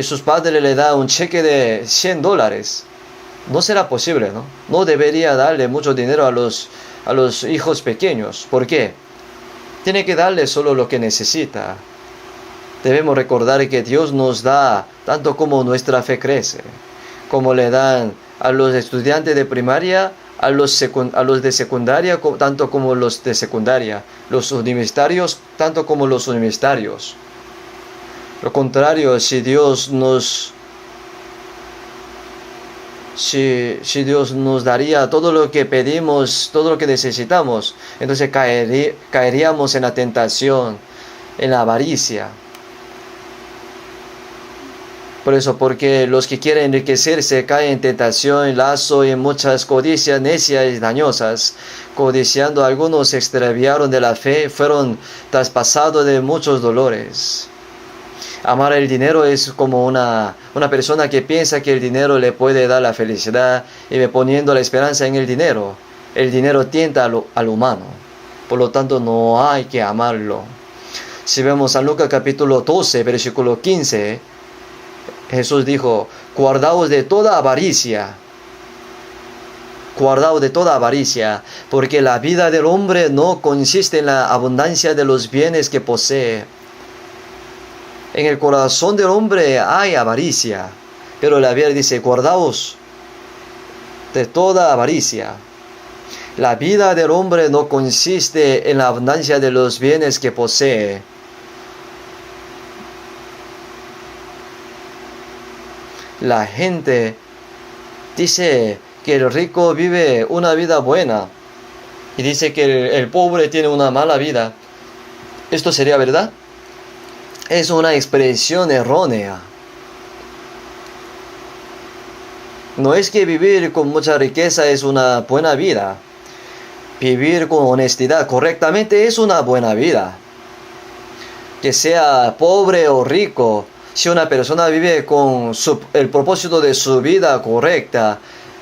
sus padres le dan un cheque de $100. No será posible, ¿no? No debería darle mucho dinero a los hijos pequeños. ¿Por qué? Tiene que darle solo lo que necesita. Debemos recordar que Dios nos da tanto como nuestra fe crece, como le dan a los estudiantes de primaria, a los de secundaria, tanto como los de secundaria, los universitarios, tanto como los universitarios. Lo contrario, si Dios nos daría todo lo que pedimos, todo lo que necesitamos, entonces caeríamos en la tentación, en la avaricia. Por eso, porque los que quieren enriquecerse caen en tentación, lazo y en muchas codicias necias y dañosas. Codiciando, algunos se extraviaron de la fe, fueron traspasados de muchos dolores. Amar el dinero es como una persona que piensa que el dinero le puede dar la felicidad y poniendo la esperanza en el dinero. El dinero tienta al humano, por lo tanto no hay que amarlo. Si vemos a Lucas capítulo 12, versículo 15, Jesús dijo, guardaos de toda avaricia, porque la vida del hombre no consiste en la abundancia de los bienes que posee. En el corazón del hombre hay avaricia, pero la Biblia dice, guardaos de toda avaricia. La vida del hombre no consiste en la abundancia de los bienes que posee. La gente dice que el rico vive una vida buena y dice que el pobre tiene una mala vida. ¿Esto sería verdad? Es una expresión errónea. No es que vivir con mucha riqueza es una buena vida. Vivir con honestidad correctamente es una buena vida. Que sea pobre o rico, si una persona vive con el propósito de su vida correcta,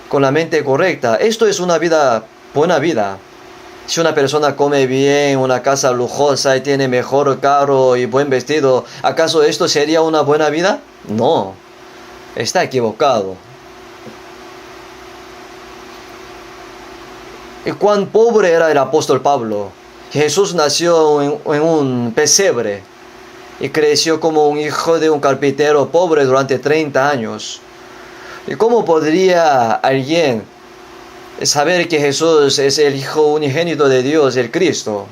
con la mente correcta, esto es una buena vida. Si una persona come bien, una casa lujosa y tiene mejor carro y buen vestido, ¿acaso esto sería una buena vida? No, está equivocado. ¿Y cuán pobre era el apóstol Pablo? Jesús nació en un pesebre y creció como un hijo de un carpintero pobre durante 30 años. ¿Y cómo podría alguien saber que Jesús es el Hijo unigénito de Dios, el Cristo?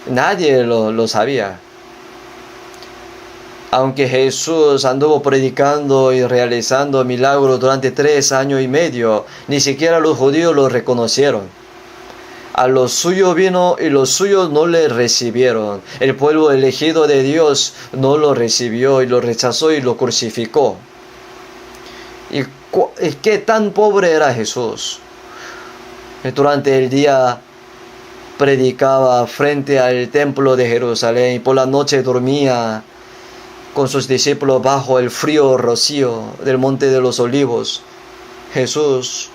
Nadie lo sabía. Aunque Jesús anduvo predicando y realizando milagros durante 3 años y medio, ni siquiera los judíos lo reconocieron. A los suyos vino y los suyos no le recibieron. El pueblo elegido de Dios no lo recibió y lo rechazó y lo crucificó. ¿Y qué tan pobre era Jesús? Durante el día predicaba frente al templo de Jerusalén y por la noche dormía con sus discípulos bajo el frío rocío del Monte de los Olivos. Jesús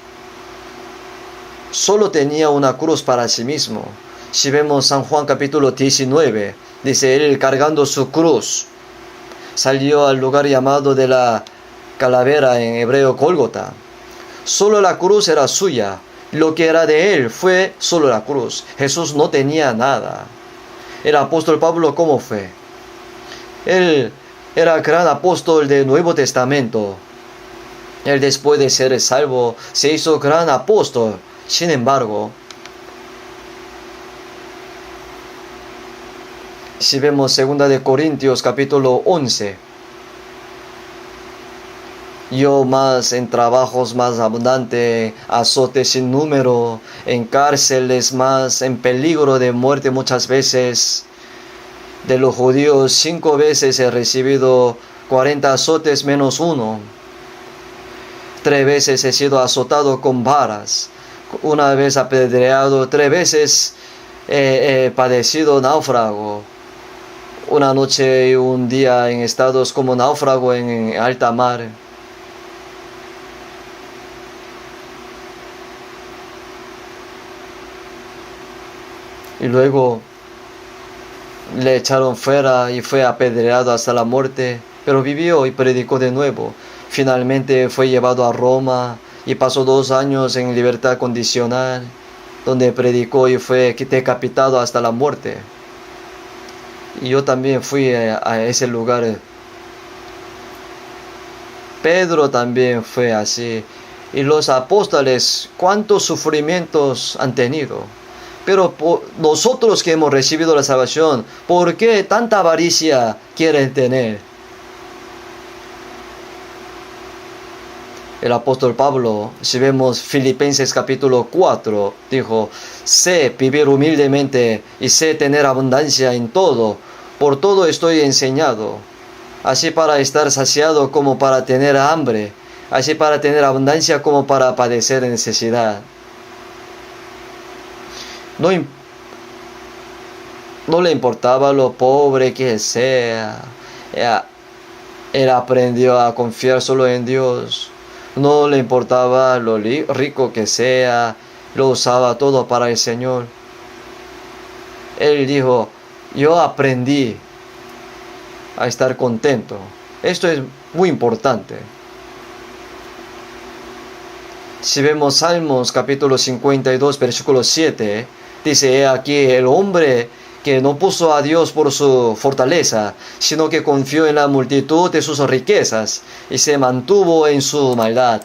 solo tenía una cruz para sí mismo. Si vemos San Juan capítulo 19, dice él cargando su cruz, salió al lugar llamado de la calavera, en hebreo Gólgota. Solo la cruz era suya. Lo que era de él fue solo la cruz. Jesús no tenía nada. El apóstol Pablo, ¿cómo fue? Él era gran apóstol del Nuevo Testamento. Él, después de ser salvo, se hizo gran apóstol. Sin embargo, si vemos 2 Corintios capítulo 11, yo más en trabajos más abundante, azotes sin número, en cárceles más, en peligro de muerte muchas veces. De los judíos 5 veces he recibido 40 azotes menos 1. 3 veces he sido azotado con varas. 1 vez apedreado, 3 veces he padecido náufrago. Una noche y un día en estados como náufrago en alta mar. Y luego le echaron fuera y fue apedreado hasta la muerte, pero vivió y predicó de nuevo. Finalmente fue llevado a Roma y pasó 2 años en libertad condicional, donde predicó y fue decapitado hasta la muerte. Y yo también fui a ese lugar. Pedro también fue así. Y los apóstoles, ¿cuántos sufrimientos han tenido? Pero nosotros que hemos recibido la salvación, ¿por qué tanta avaricia quieren tener? El apóstol Pablo, si vemos Filipenses capítulo 4, dijo: sé vivir humildemente y sé tener abundancia en todo. Por todo estoy enseñado, así para estar saciado como para tener hambre, así para tener abundancia como para padecer necesidad. No le importaba lo pobre que sea. Él aprendió a confiar solo en Dios. No le importaba lo rico que sea. Lo usaba todo para el Señor. Él dijo: yo aprendí a estar contento. Esto es muy importante. Si vemos Salmos capítulo 52, versículo 7, dice: he aquí el hombre que no puso a Dios por su fortaleza, sino que confió en la multitud de sus riquezas y se mantuvo en su maldad.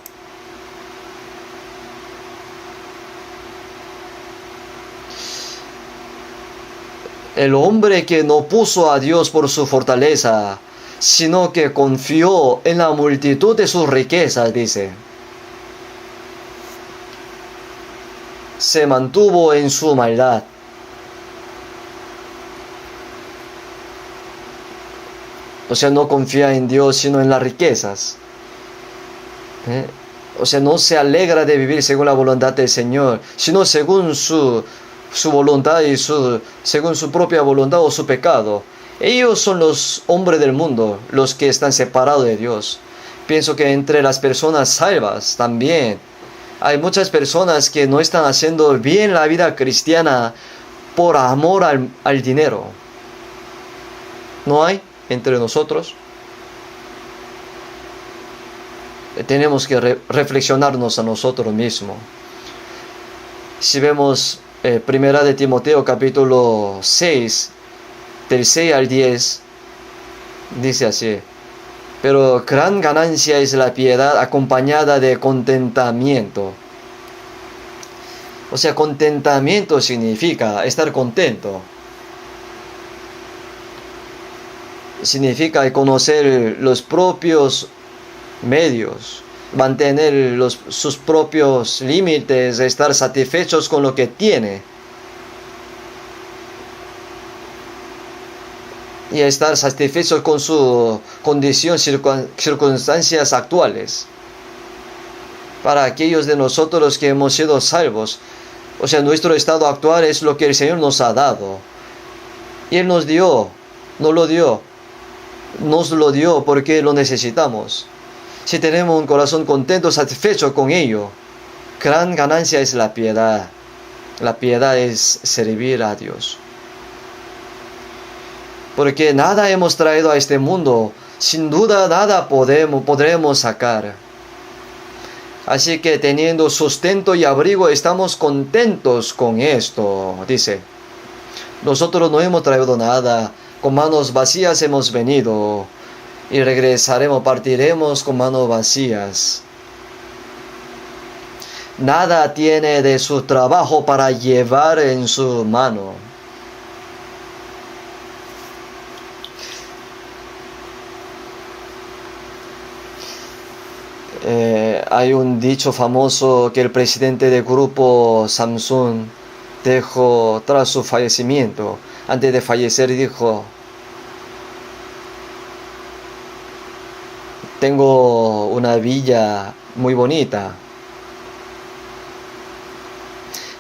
El hombre que no puso a Dios por su fortaleza, sino que confió en la multitud de sus riquezas, dice, se mantuvo en su maldad. O sea, no confía en Dios, sino en las riquezas. O sea, no se alegra de vivir según la voluntad del Señor, sino según su voluntad y según su propia voluntad o su pecado. Ellos son los hombres del mundo, los que están separados de Dios. Pienso que entre las personas salvas también hay muchas personas que no están haciendo bien la vida cristiana por amor al dinero. ¿No hay entre nosotros? Tenemos que reflexionarnos a nosotros mismos. Si vemos Primera de Timoteo capítulo 6, del 6 al 10, dice así: Pero gran ganancia es la piedad acompañada de contentamiento. O sea, contentamiento significa estar contento. Significa conocer los propios medios, mantener sus propios límites, estar satisfechos con lo que tiene. Y estar satisfechos con su condición, circunstancias actuales. Para aquellos de nosotros que hemos sido salvos, o sea, nuestro estado actual es lo que el Señor nos ha dado. Y Él nos dio, nos lo dio porque lo necesitamos. Si tenemos un corazón contento, satisfecho con ello, gran ganancia es la piedad. La piedad es servir a Dios. Porque nada hemos traído a este mundo, sin duda nada podremos sacar. Así que teniendo sustento y abrigo, estamos contentos con esto, dice. Nosotros no hemos traído nada, con manos vacías hemos venido, y regresaremos, partiremos con manos vacías. Nada tiene de su trabajo para llevar en su mano. Hay un dicho famoso que el presidente del grupo Samsung dejó tras su fallecimiento. Antes de fallecer dijo: tengo una villa muy bonita,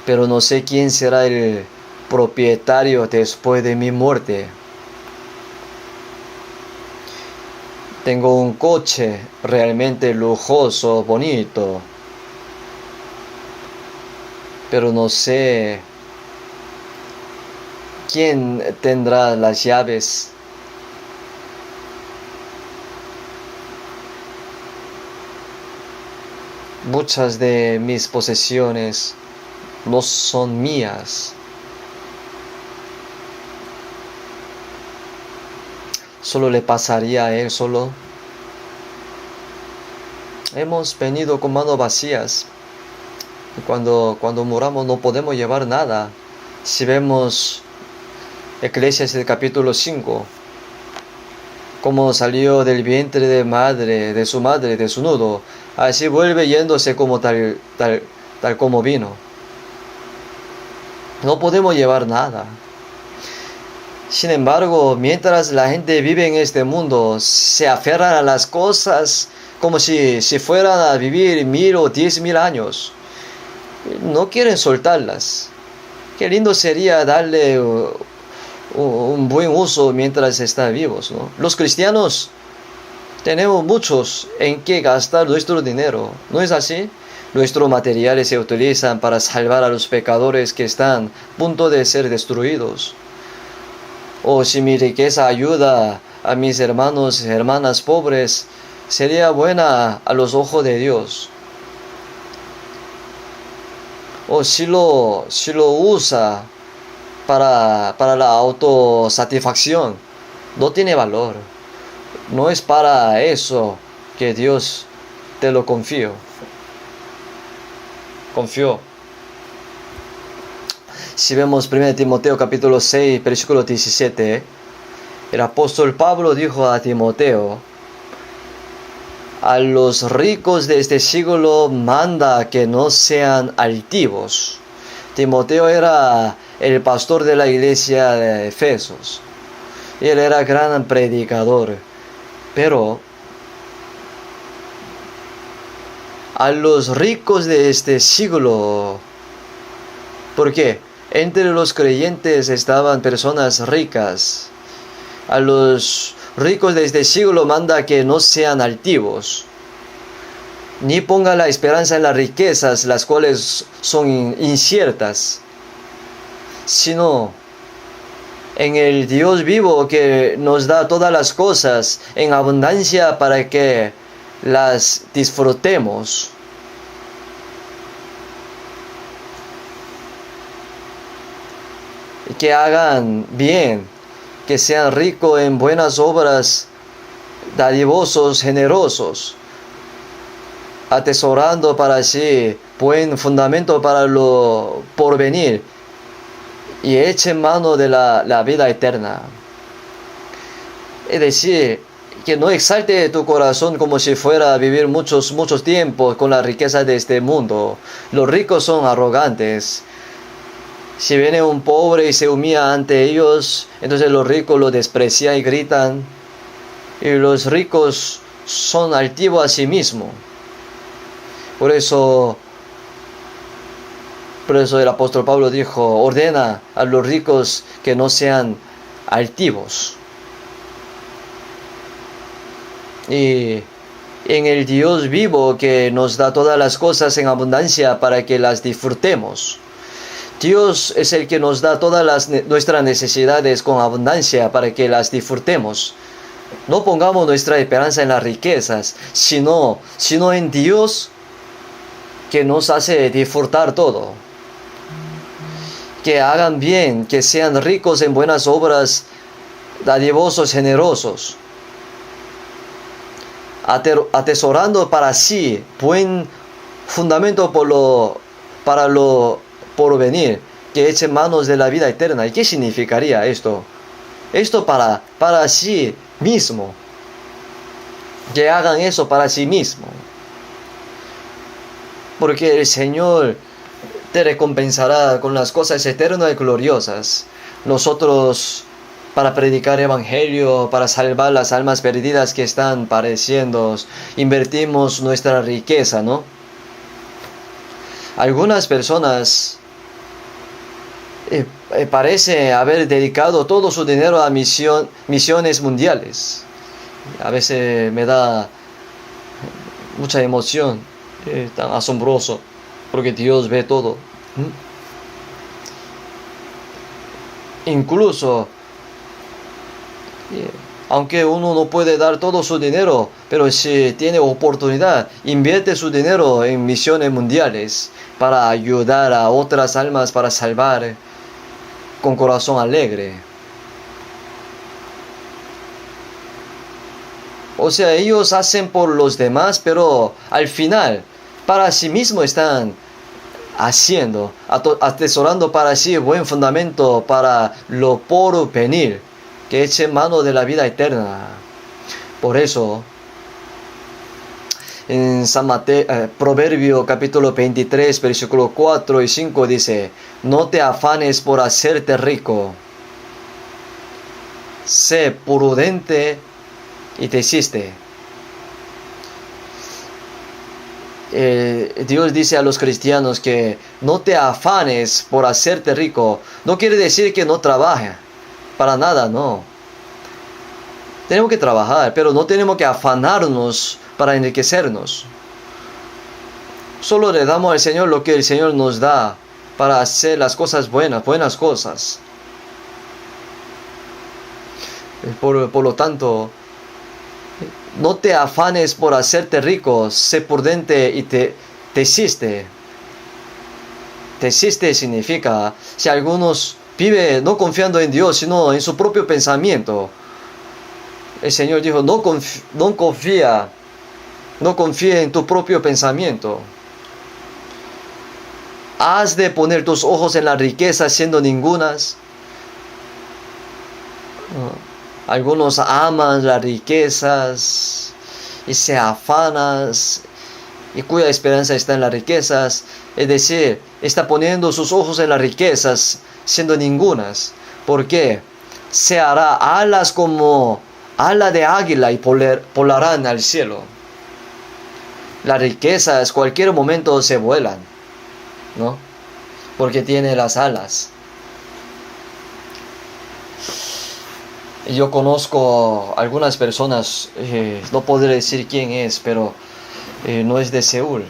pero no sé quién será el propietario después de mi muerte. Tengo un coche realmente lujoso, bonito, pero no sé quién tendrá las llaves. Muchas de mis posesiones no son mías. Solo le pasaría a él solo. Hemos venido con manos vacías. Y cuando muramos no podemos llevar nada. Si vemos Eclesiastes capítulo 5, como salió del vientre de su madre, de su nudo, así vuelve yéndose como tal como vino. No podemos llevar nada. Sin embargo, mientras la gente vive en este mundo, se aferran a las cosas como si fueran a vivir 1000 o 10.000 años. No quieren soltarlas. Qué lindo sería darle un buen uso mientras están vivos, ¿no? Los cristianos tenemos muchos en qué gastar nuestro dinero, ¿no es así? Nuestros materiales se utilizan para salvar a los pecadores que están a punto de ser destruidos. O si mi riqueza ayuda a mis hermanos y hermanas pobres, sería buena a los ojos de Dios. O si lo usa para la autosatisfacción, no tiene valor. No es para eso que Dios te lo confió. Si vemos 1 Timoteo capítulo 6, versículo 17, el apóstol Pablo dijo a Timoteo: a los ricos de este siglo manda que no sean altivos. Timoteo era el pastor de la iglesia de Efesos. Él era gran predicador. Pero a los ricos de este siglo, ¿por qué? Entre los creyentes estaban personas ricas. A los ricos de este siglo manda que no sean altivos, ni pongan la esperanza en las riquezas, las cuales son inciertas, sino en el Dios vivo que nos da todas las cosas en abundancia para que las disfrutemos. Que hagan bien, que sean ricos en buenas obras, dadivosos, generosos, atesorando para sí buen fundamento para lo porvenir y echen mano de la vida eterna. Es decir, que no exalte tu corazón como si fuera a vivir muchos tiempos con la riqueza de este mundo. Los ricos son arrogantes. Si viene un pobre y se humilla ante ellos, entonces los ricos lo desprecian y gritan. Y los ricos son altivos a sí mismos. Por eso el apóstol Pablo dijo, ordena a los ricos que no sean altivos. Y en el Dios vivo que nos da todas las cosas en abundancia para que las disfrutemos. Dios es el que nos da todas nuestras necesidades con abundancia para que las disfrutemos. No pongamos nuestra esperanza en las riquezas, sino en Dios que nos hace disfrutar todo. Que hagan bien, que sean ricos en buenas obras, dadivosos, generosos, atesorando para sí buen fundamento para lo porvenir, que echen manos de la vida eterna. ¿Y qué significaría esto? Esto para sí mismo. Que hagan eso para sí mismo. Porque el Señor te recompensará con las cosas eternas y gloriosas. Nosotros, para predicar evangelio, para salvar las almas perdidas que están padeciendo, invertimos nuestra riqueza, ¿no? Algunas personas parece haber dedicado todo su dinero a misiones mundiales. A veces me da mucha emoción, tan asombroso, porque Dios ve todo. Incluso, aunque uno no puede dar todo su dinero, pero si tiene oportunidad, invierte su dinero en misiones mundiales para ayudar a otras almas, para salvar con corazón alegre. O sea, ellos hacen por los demás, pero al final, para sí mismos están haciendo, atesorando para sí buen fundamento para lo porvenir, que echen mano de la vida eterna. Por eso, en Proverbio capítulo 23, versículo 4 y 5 dice, no te afanes por hacerte rico, sé prudente y desiste. Dios dice a los cristianos que no te afanes por hacerte rico. No quiere decir que no trabaje, para nada, no. Tenemos que trabajar, pero no tenemos que afanarnos para enriquecernos. Solo le damos al Señor lo que el Señor nos da para hacer las cosas buenas cosas. Por lo tanto, no te afanes por hacerte rico, sé prudente y desiste. Desiste significa, si algunos viven no confiando en Dios, sino en su propio pensamiento. El Señor dijo, no confía en tu propio pensamiento. ¿Has de poner tus ojos en las riquezas siendo ningunas? Algunos aman las riquezas y se afanan y cuya esperanza está en las riquezas. Es decir, está poniendo sus ojos en las riquezas siendo ningunas. ¿Por qué? Se hará alas como ala de águila y volarán al cielo. Las riquezas cualquier momento se vuelan, ¿no? Porque tiene las alas. Yo conozco algunas personas, no podré decir quién es, pero no es de Seúl,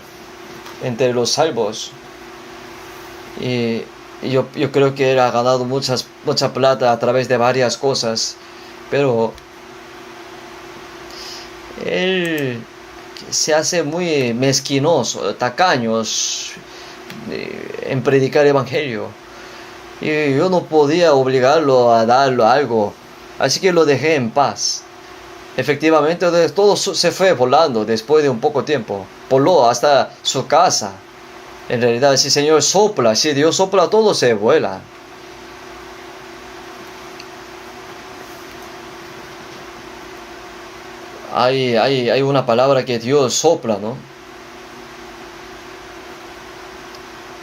entre los salvos. Y yo creo que él ha ganado mucha plata a través de varias cosas, pero él se hace muy mezquinoso, tacaños en predicar evangelio. Y yo no podía obligarlo a darlo algo. Así que lo dejé en paz. Efectivamente, todo se fue volando después de un poco tiempo. Voló hasta su casa. En realidad, si el Señor sopla, si Dios sopla, todo se vuela. Hay una palabra que Dios sopla, ¿no?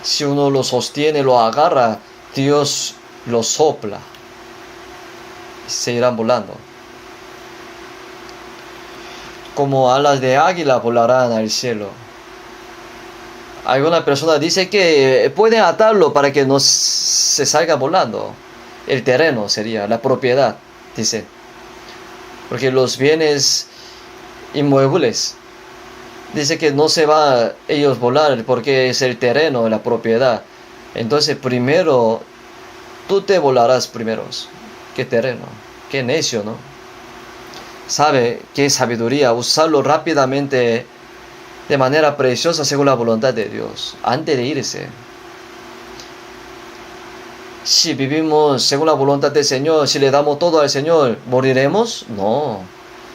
Si uno lo sostiene, lo agarra, Dios lo sopla. Se irán volando. Como alas de águila volarán al cielo. Alguna persona dice que pueden atarlo para que no se salga volando. El terreno sería, la propiedad, dice. Porque los bienes inmuebles, dice que no se va ellos volar porque es el terreno, la propiedad. Entonces primero, tú te volarás primero. Qué terreno, qué necio, ¿no? Sabe qué sabiduría, usarlo rápidamente de manera preciosa según la voluntad de Dios, antes de irse. Si vivimos según la voluntad del Señor, si le damos todo al Señor, ¿moriremos? No,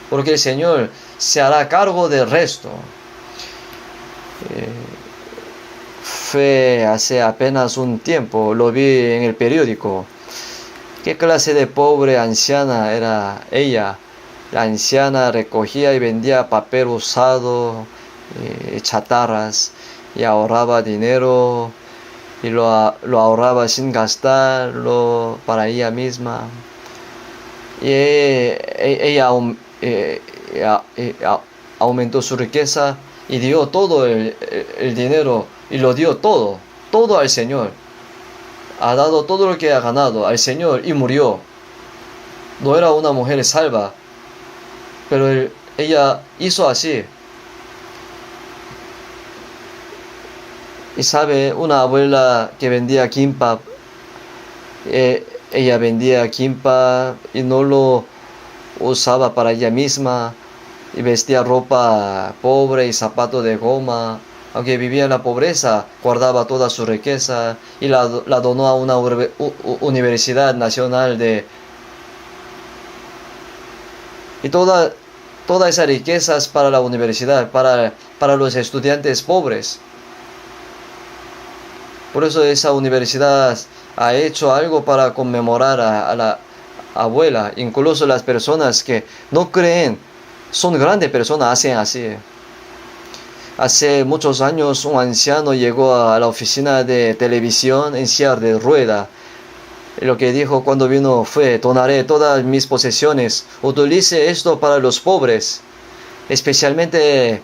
porque el Señor se hará cargo del resto. Fue hace apenas un tiempo, lo vi en el periódico. ¿Qué clase de pobre anciana era ella? La anciana recogía y vendía papel usado, chatarras, y ahorraba dinero, y lo ahorraba sin gastarlo para ella misma. Y ella aumentó su riqueza y dio todo el dinero, y lo dio todo al Señor. Ha dado todo lo que ha ganado al Señor y murió. No era una mujer salva, pero ella hizo así. Y sabe, una abuela que vendía kimbap, ella vendía kimbap y no lo usaba para ella misma, y vestía ropa pobre y zapatos de goma. Aunque vivía en la pobreza, guardaba toda su riqueza y la donó a una universidad nacional y todas esas riquezas para la universidad, para los estudiantes pobres. Por eso esa universidad ha hecho algo para conmemorar a la abuela. Incluso las personas que no creen, son grandes personas, hacen así. Hace muchos años un anciano llegó a la oficina de televisión en silla de rueda. Lo que dijo cuando vino fue: donaré todas mis posesiones, utilice esto para los pobres, especialmente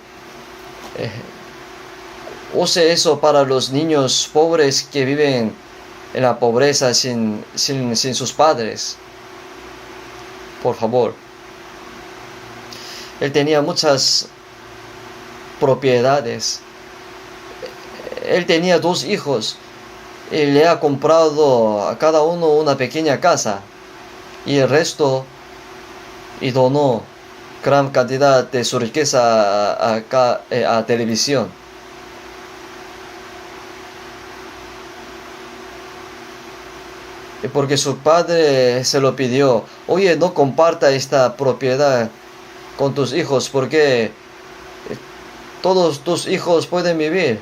use eso para los niños pobres que viven en la pobreza sin sus padres. Por favor. Él tenía muchas propiedades. Él tenía 2 hijos y le ha comprado a cada uno una pequeña casa, y el resto, y donó gran cantidad de su riqueza a televisión. Y porque su padre se lo pidió: oye, no comparta esta propiedad con tus hijos, porque todos tus hijos pueden vivir.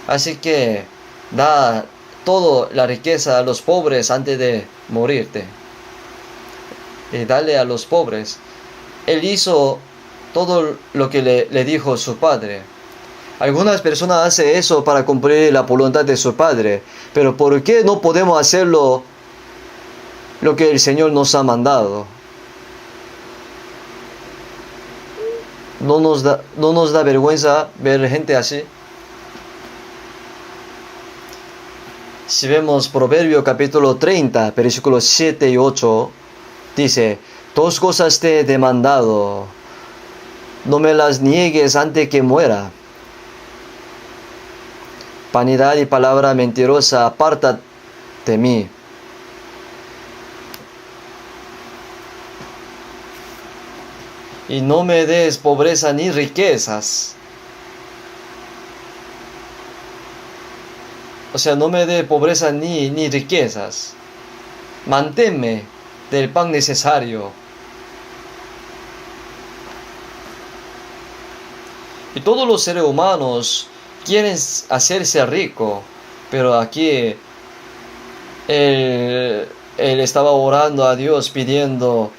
Así que da toda la riqueza a los pobres antes de morirte. Y dale a los pobres. Él hizo todo lo que le dijo su padre. Algunas personas hacen eso para cumplir la voluntad de su padre. Pero ¿por qué no podemos hacerlo lo que el Señor nos ha mandado? ¿No nos da vergüenza ver gente así? Si vemos Proverbio capítulo 30, versículos 7 y 8, dice: 2 cosas te he demandado, no me las niegues antes que muera. Vanidad y palabra mentirosa, aparta de mí. Y no me des pobreza ni riquezas. O sea, no me dé pobreza ni riquezas. Manténme del pan necesario. Y todos los seres humanos quieren hacerse rico, pero aquí él estaba orando a Dios pidiendo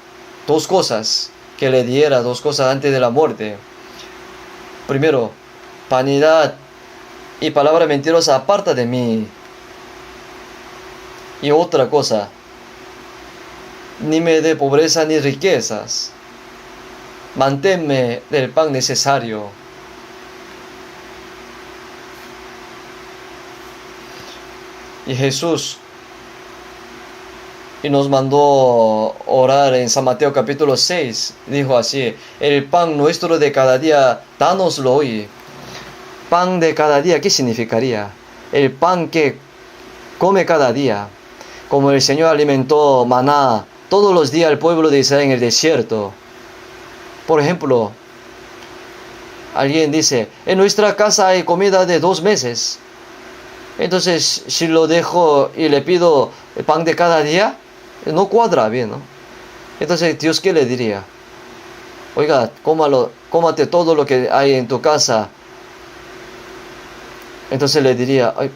dos cosas, que le diera dos cosas antes de la muerte. Primero, vanidad y palabra mentirosa aparta de mí. Y otra cosa, ni me dé pobreza ni riquezas, manténme del pan necesario. Y Jesús nos mandó orar en San Mateo capítulo 6. Dijo así: el pan nuestro de cada día, dánoslo hoy. Pan de cada día, ¿qué significaría? El pan que come cada día. Como el Señor alimentó maná todos los días al pueblo de Israel en el desierto. Por ejemplo, alguien dice: en nuestra casa hay comida de 2 meses. Entonces, si lo dejo y le pido el pan de cada día, no cuadra bien, ¿no? Entonces, Dios, ¿qué le diría? Oiga, cómate todo lo que hay en tu casa. Entonces le diría: ay,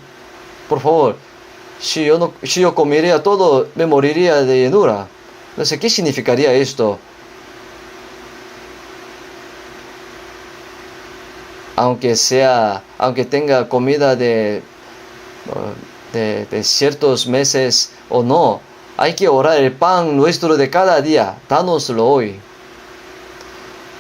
por favor, si yo comería todo, me moriría de llenura. Entonces, ¿qué significaría esto? Aunque tenga comida de ciertos meses o no, hay que orar: el pan nuestro de cada día, dánoslo hoy.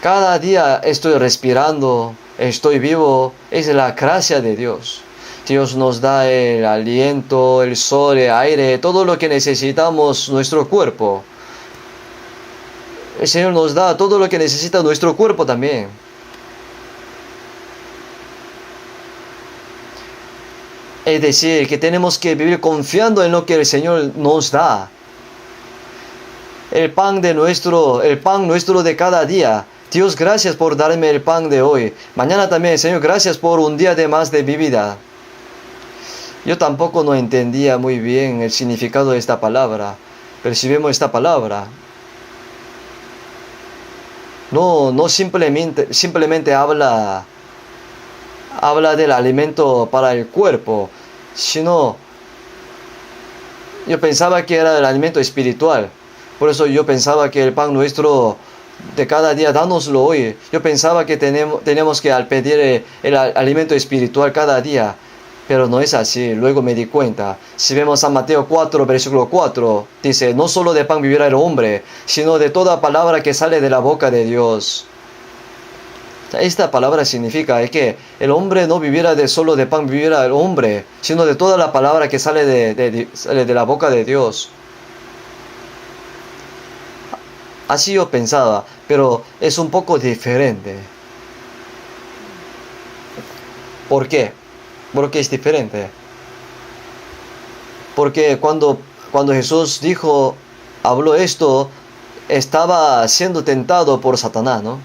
Cada día estoy respirando, estoy vivo, es la gracia de Dios. Dios nos da el aliento, el sol, el aire, todo lo que necesitamos nuestro cuerpo. El Señor nos da todo lo que necesita nuestro cuerpo también. Es decir, que tenemos que vivir confiando en lo que el Señor nos da. El pan nuestro de cada día. Dios, gracias por darme el pan de hoy. Mañana también, Señor, gracias por un día de más de mi vida. Yo tampoco no entendía muy bien el significado de esta palabra. Percibimos esta palabra. No simplemente habla del alimento para el cuerpo, sino yo pensaba que era el alimento espiritual. Por eso yo pensaba que el pan nuestro de cada día, dánoslo hoy. Yo pensaba que tenemos que pedir el alimento espiritual cada día, pero no es así. Luego me di cuenta. Si vemos San Mateo 4, versículo 4, dice: no solo de pan vivirá el hombre, sino de toda palabra que sale de la boca de Dios. Esta palabra significa que el hombre no vivirá solo de pan vivirá el hombre, sino de toda la palabra que sale de la boca de Dios. Así yo pensaba, pero es un poco diferente. ¿Por qué? ¿Por qué es diferente? Porque cuando Jesús habló esto, estaba siendo tentado por Satanás, ¿no?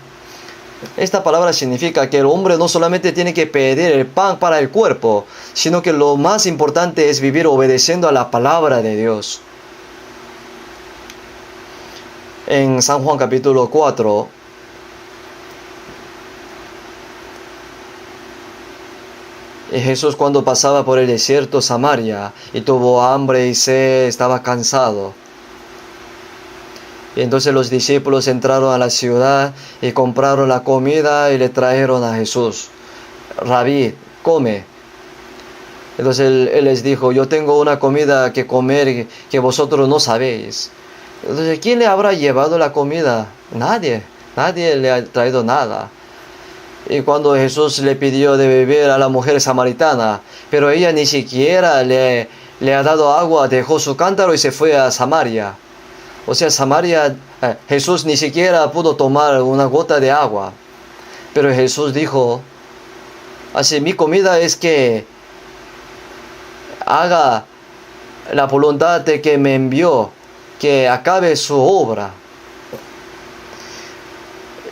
Esta palabra significa que el hombre no solamente tiene que pedir el pan para el cuerpo, sino que lo más importante es vivir obedeciendo a la palabra de Dios. En San Juan capítulo 4, Jesús, cuando pasaba por el desierto Samaria y tuvo hambre y sed, estaba cansado. Y entonces los discípulos entraron a la ciudad y compraron la comida y le trajeron a Jesús. Rabí, come. Entonces él les dijo: yo tengo una comida que comer que vosotros no sabéis. Entonces, ¿quién le habrá llevado la comida? Nadie le ha traído nada. Y cuando Jesús le pidió de beber a la mujer samaritana, pero ella ni siquiera le ha dado agua, dejó su cántaro y se fue a Samaria. O sea, Jesús ni siquiera pudo tomar una gota de agua. Pero Jesús dijo: así, mi comida es que haga la voluntad de que me envió, que acabe su obra.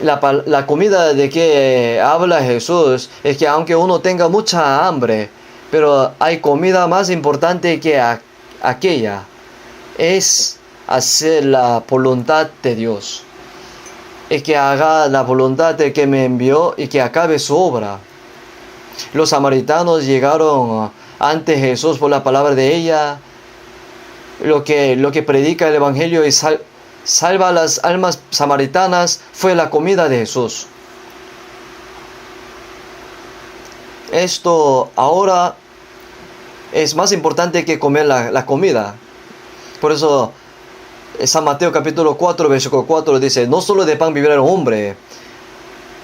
La comida de que habla Jesús es que aunque uno tenga mucha hambre, pero hay comida más importante que aquella. Es hacer la voluntad de Dios. y que haga la voluntad del que me envió y que acabe su obra. Los samaritanos llegaron ante Jesús por la palabra de ella. Lo que predica el Evangelio y salva a las almas samaritanas fue la comida de Jesús. Esto ahora es más importante que comer la comida. Por eso San Mateo capítulo 4, versículo 4 dice, no solo de pan vivirá el hombre.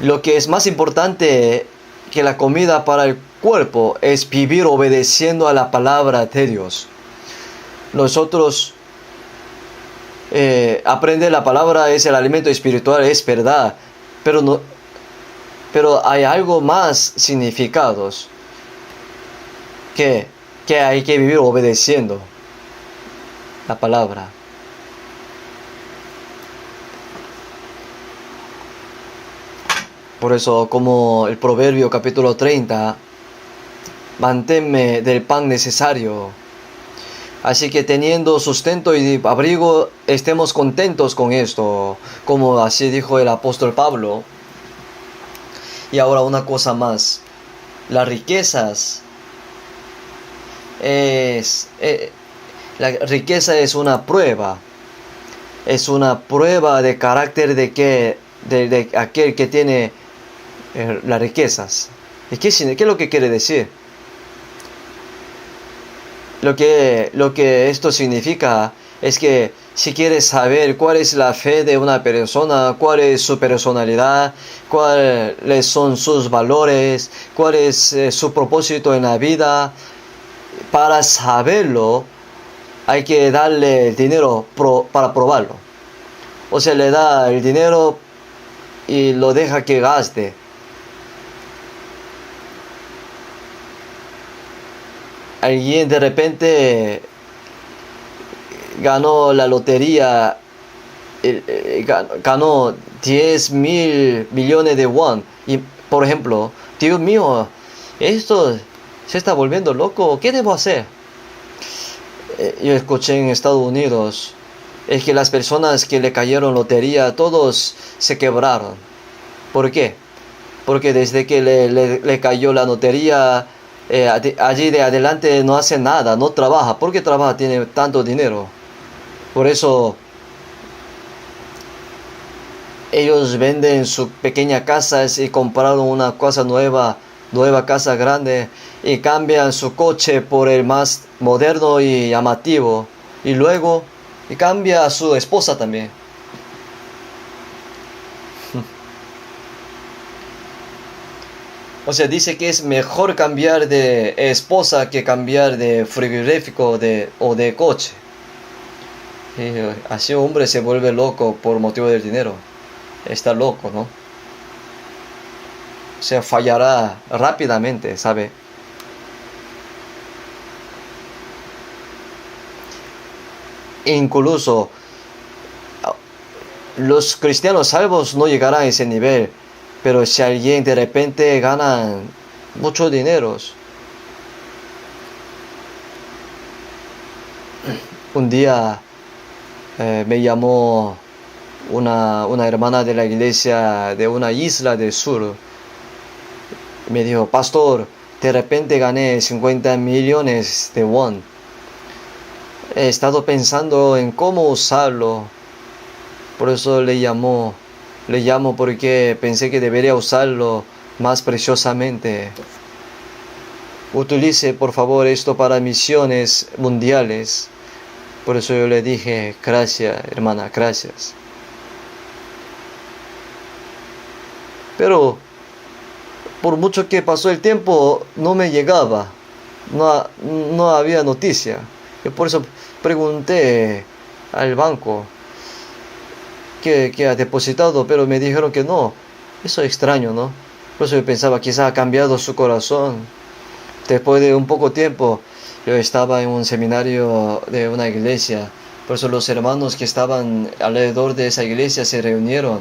Lo que es más importante que la comida para el cuerpo es vivir obedeciendo a la palabra de Dios. Nosotros aprender la palabra es el alimento espiritual, es verdad, pero hay algo más significados que hay que vivir obedeciendo la palabra. Por eso, como el Proverbio capítulo 30, manténme del pan necesario. Así que teniendo sustento y abrigo, estemos contentos con esto, como así dijo el apóstol Pablo. Y ahora una cosa más, las riquezas la riqueza es una prueba de carácter de aquel que tiene las riquezas. ¿Y qué es lo que quiere decir? Lo que esto significa es que si quieres saber cuál es la fe de una persona, cuál es su personalidad, cuáles son sus valores, cuál es su propósito en la vida, para saberlo hay que darle el dinero para probarlo. O sea, le da el dinero y lo deja que gaste. Alguien de repente ganó la lotería, ganó 10.000 millones de won. Y, por ejemplo, Dios mío, esto se está volviendo loco, ¿qué debo hacer? Yo escuché en Estados Unidos, es que las personas que le cayeron lotería, todos se quebraron. ¿Por qué? Porque desde que le cayó la lotería, allí de adelante no hace nada, no trabaja. ¿Por qué trabaja? Tiene tanto dinero. Por eso ellos venden sus pequeñas casas y compraron una casa nueva casa grande, y cambian su coche por el más moderno y llamativo, y luego cambia a su esposa también. O sea, dice que es mejor cambiar de esposa que cambiar de frigorífico o de coche. Y así un hombre se vuelve loco por motivo del dinero. Está loco, ¿no? O sea, fallará rápidamente, ¿sabe? Incluso los cristianos salvos no llegarán a ese nivel. Pero si alguien de repente gana mucho dinero, un día me llamó una hermana de la iglesia de una isla del sur. Me dijo, pastor, de repente gané 50 millones de won. He estado pensando en cómo usarlo. Por eso le llamo porque pensé que debería usarlo más preciosamente. Utilice por favor esto para misiones mundiales. Por eso yo le dije, gracias hermana, gracias. Pero por mucho que pasó el tiempo, no me llegaba, no había noticia. Yo por eso pregunté al banco que ha depositado, pero me dijeron que no. Eso es extraño, ¿no? Por eso yo pensaba, quizá ha cambiado su corazón. Después de un poco tiempo, yo estaba en un seminario de una iglesia. Por eso los hermanos que estaban alrededor de esa iglesia se reunieron.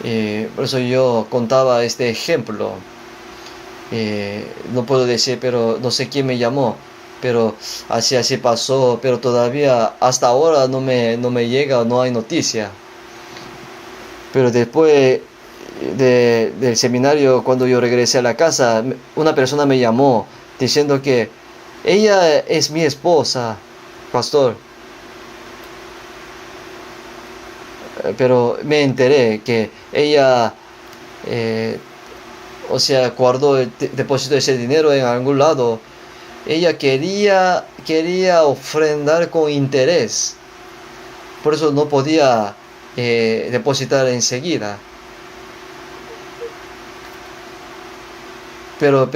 Y por eso yo contaba este ejemplo. No puedo decir, pero no sé quién me llamó. Pero así pasó. Pero todavía hasta ahora no me llega, no hay noticia. Pero después del seminario, cuando yo regresé a la casa, una persona me llamó diciendo que ella es mi esposa, pastor. Pero me enteré que ella, guardó depositó ese dinero en algún lado. Ella quería ofrendar con interés. Por eso no podía depositar enseguida. Pero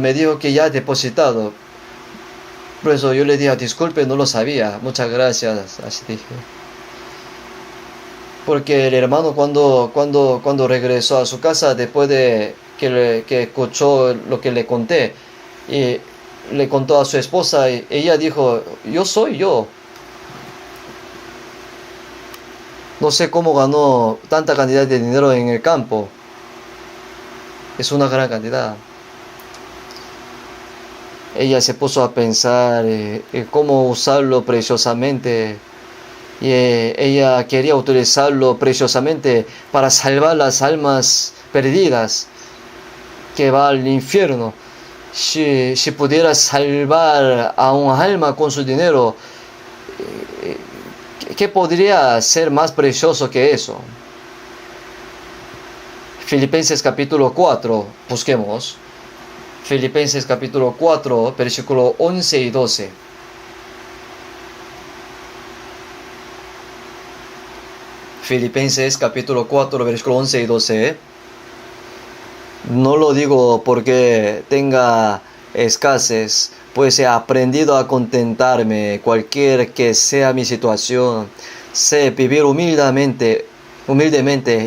me dijo que ya ha depositado. Por eso yo le dije, disculpe, no lo sabía. Muchas gracias, así dije. Porque el hermano cuando regresó a su casa, después de que escuchó lo que le conté, y le contó a su esposa, y ella dijo, yo soy yo. No sé cómo ganó tanta cantidad de dinero en el campo. Es una gran cantidad. Ella se puso a pensar cómo usarlo preciosamente. Y ella quería utilizarlo preciosamente para salvar las almas perdidas que va al infierno. Si pudiera salvar a un alma con su dinero, ¿qué podría ser más precioso que eso? Filipenses capítulo 4, busquemos. Filipenses capítulo 4, versículo 11 y 12. Filipenses capítulo 4, versículo 11 y 12. No lo digo porque tenga escasez, pues he aprendido a contentarme cualquier que sea mi situación. Sé vivir humildemente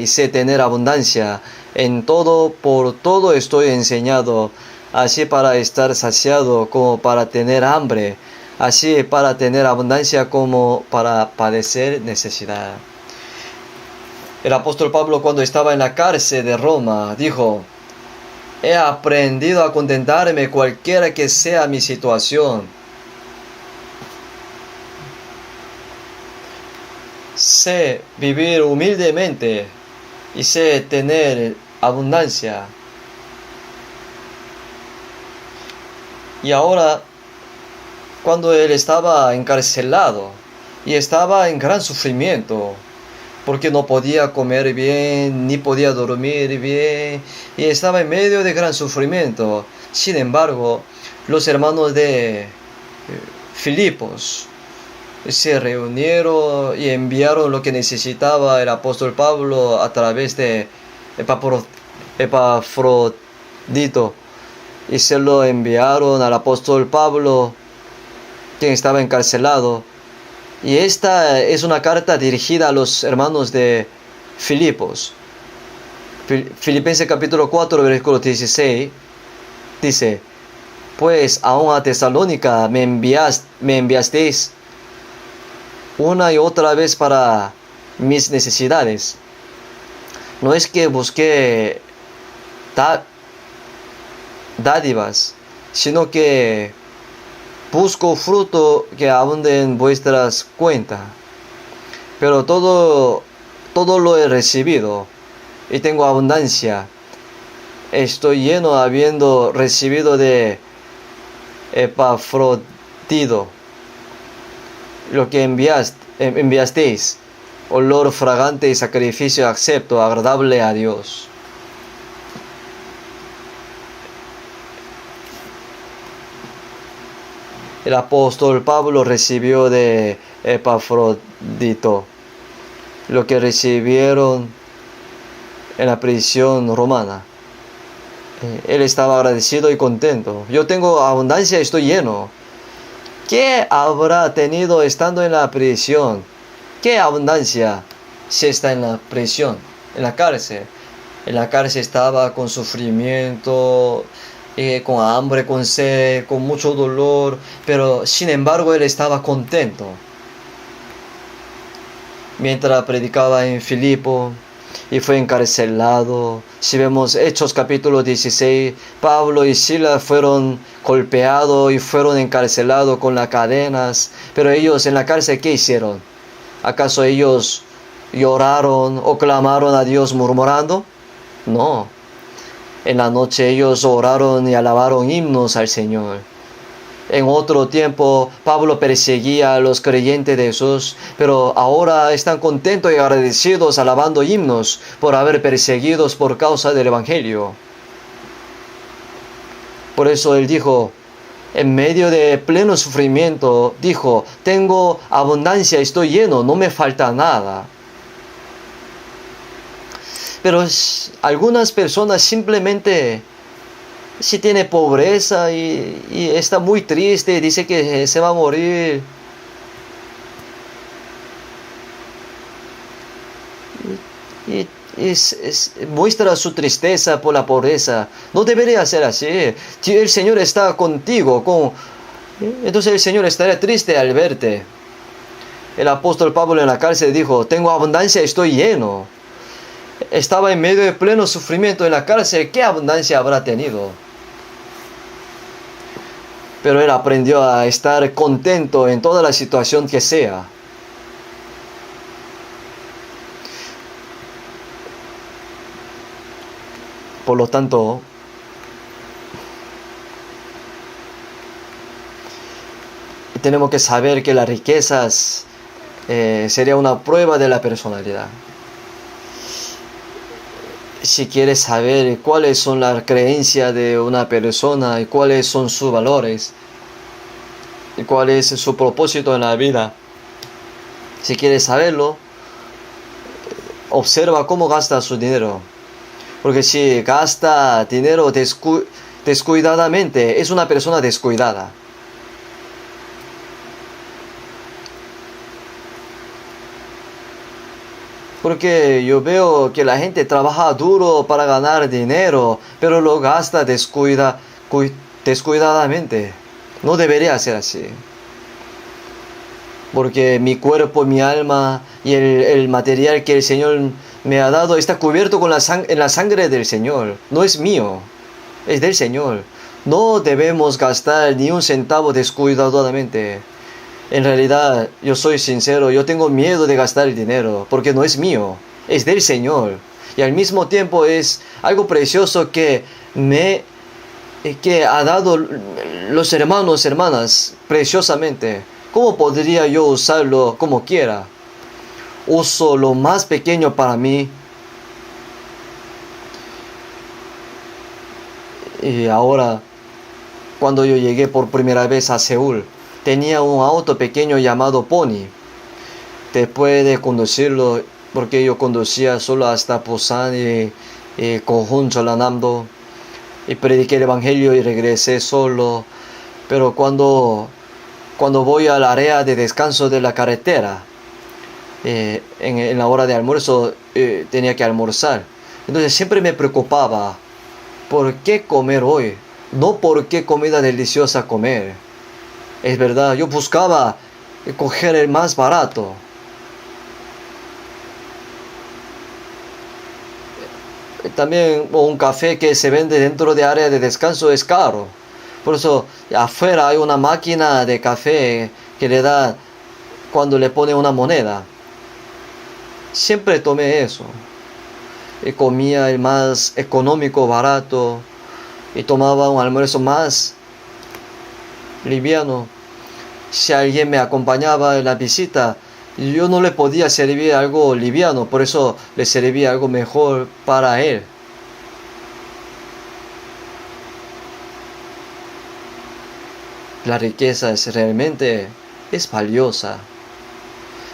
y sé tener abundancia. En todo, por todo estoy enseñado, así para estar saciado como para tener hambre, así para tener abundancia como para padecer necesidad. El apóstol Pablo, cuando estaba en la cárcel de Roma, dijo, he aprendido a contentarme cualquiera que sea mi situación. Sé vivir humildemente y sé tener abundancia. Y ahora, cuando él estaba encarcelado y estaba en gran sufrimiento, porque no podía comer bien, ni podía dormir bien, y estaba en medio de gran sufrimiento. Sin embargo, los hermanos de Filipos se reunieron y enviaron lo que necesitaba el apóstol Pablo a través de Epafrodito, y se lo enviaron al apóstol Pablo, quien estaba encarcelado. Y esta es una carta dirigida a los hermanos de Filipos. Filipenses capítulo 4, versículo 16, dice, pues aún a Tesalónica me enviasteis una y otra vez para mis necesidades. No es que busqué dádivas, sino que busco fruto que abunde en vuestras cuentas. Pero todo lo he recibido y tengo abundancia. Estoy lleno habiendo recibido de Epafrodito lo que enviasteis, olor fragante y sacrificio acepto, agradable a Dios. El apóstol Pablo recibió de Epafrodito lo que recibieron en la prisión romana. Él estaba agradecido y contento. Yo tengo abundancia y estoy lleno. ¿Qué habrá tenido estando en la prisión? ¿Qué abundancia si está en la prisión, en la cárcel? En la cárcel estaba con sufrimiento, con hambre, con sed, con mucho dolor, pero sin embargo él estaba contento. Mientras predicaba en Filipo y fue encarcelado. Si vemos Hechos capítulo 16, Pablo y Silas fueron golpeados y fueron encarcelados con las cadenas. Pero ellos en la cárcel, ¿qué hicieron? ¿Acaso ellos lloraron o clamaron a Dios murmurando? No. En la noche ellos oraron y alabaron himnos al Señor. En otro tiempo, Pablo perseguía a los creyentes de Jesús, pero ahora están contentos y agradecidos alabando himnos por haber perseguidos por causa del Evangelio. Por eso él dijo, en medio de pleno sufrimiento, dijo, tengo abundancia, estoy lleno, no me falta nada. Pero algunas personas simplemente, si tiene pobreza y está muy triste, dice que se va a morir. Y muestra su tristeza por la pobreza. No debería ser así. Si el Señor está contigo, entonces el Señor estaría triste al verte. El apóstol Pablo en la cárcel dijo, tengo abundancia, estoy lleno. Estaba en medio de pleno sufrimiento en la cárcel, ¿qué abundancia habrá tenido? Pero él aprendió a estar contento en toda la situación que sea. Por lo tanto, tenemos que saber que las riquezas sería una prueba de la personalidad. Si quieres saber cuáles son las creencias de una persona y cuáles son sus valores y cuál es su propósito en la vida, si quieres saberlo, observa cómo gasta su dinero. Porque si gasta dinero descuidadamente, es una persona descuidada. Porque yo veo que la gente trabaja duro para ganar dinero, pero lo gasta descuidadamente. No debería ser así. Porque mi cuerpo, mi alma y el material que el Señor me ha dado está cubierto con en la sangre del Señor. No es mío, es del Señor. No debemos gastar ni un centavo descuidadamente. En realidad, yo soy sincero, yo tengo miedo de gastar el dinero, porque no es mío, es del Señor. Y al mismo tiempo es algo precioso que ha dado los hermanos, hermanas, preciosamente. ¿Cómo podría yo usarlo como quiera? Uso lo más pequeño para mí. Y ahora, cuando yo llegué por primera vez a Seúl, tenía un auto pequeño llamado Pony. Después de conducirlo, porque yo conducía solo hasta Busan y Gojun, Jeollanam-do, y prediqué el Evangelio y regresé solo. Pero cuando voy al área de descanso de la carretera, en la hora de almuerzo, tenía que almorzar. Entonces siempre me preocupaba, ¿por qué comer hoy? No por qué comida deliciosa comer. Es verdad, yo buscaba coger el más barato. También un café que se vende dentro de área de descanso es caro. Por eso afuera hay una máquina de café que le da cuando le pone una moneda. Siempre tomé eso. Y comía el más económico, barato. Y tomaba un almuerzo más liviano. Si alguien me acompañaba en la visita, yo no le podía servir algo liviano, por eso le servía algo mejor para él. La riqueza realmente es valiosa.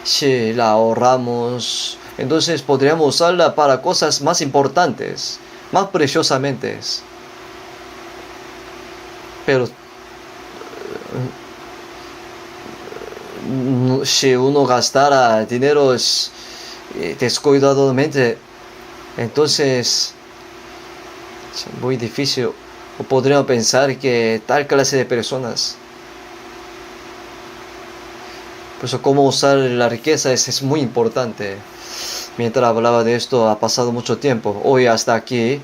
Si la ahorramos, entonces podríamos usarla para cosas más importantes, más preciosamente. Pero si uno gastara dinero descuidadamente, entonces es muy difícil. O podríamos pensar que tal clase de personas. Por eso cómo usar la riqueza es muy importante. Mientras hablaba de esto ha pasado mucho tiempo. Hoy hasta aquí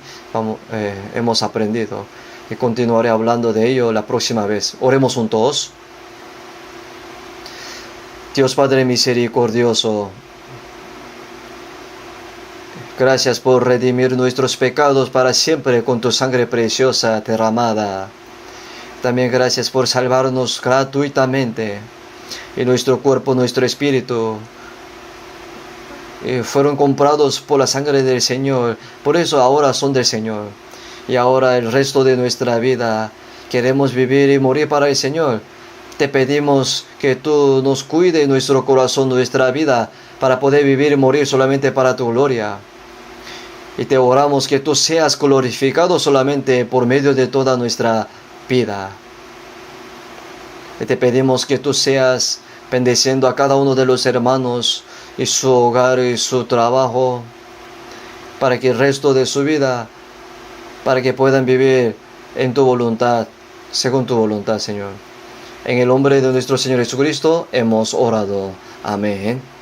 hemos aprendido. Y continuaré hablando de ello la próxima vez. Oremos juntos. Dios Padre misericordioso, Gracias por redimir nuestros pecados para siempre con tu sangre preciosa derramada. También gracias por salvarnos gratuitamente. Y nuestro cuerpo, nuestro espíritu fueron comprados por la sangre del Señor. Por eso ahora son del Señor. Y ahora el resto de nuestra vida queremos vivir y morir para el Señor. Te pedimos que tú nos cuides nuestro corazón, nuestra vida, para poder vivir y morir solamente para tu gloria. Y te oramos que tú seas glorificado solamente por medio de toda nuestra vida. Y te pedimos que tú seas bendeciendo a cada uno de los hermanos y su hogar y su trabajo, para que el resto de su vida, para que puedan vivir en tu voluntad, según tu voluntad, Señor. En el nombre de nuestro Señor Jesucristo hemos orado. Amén.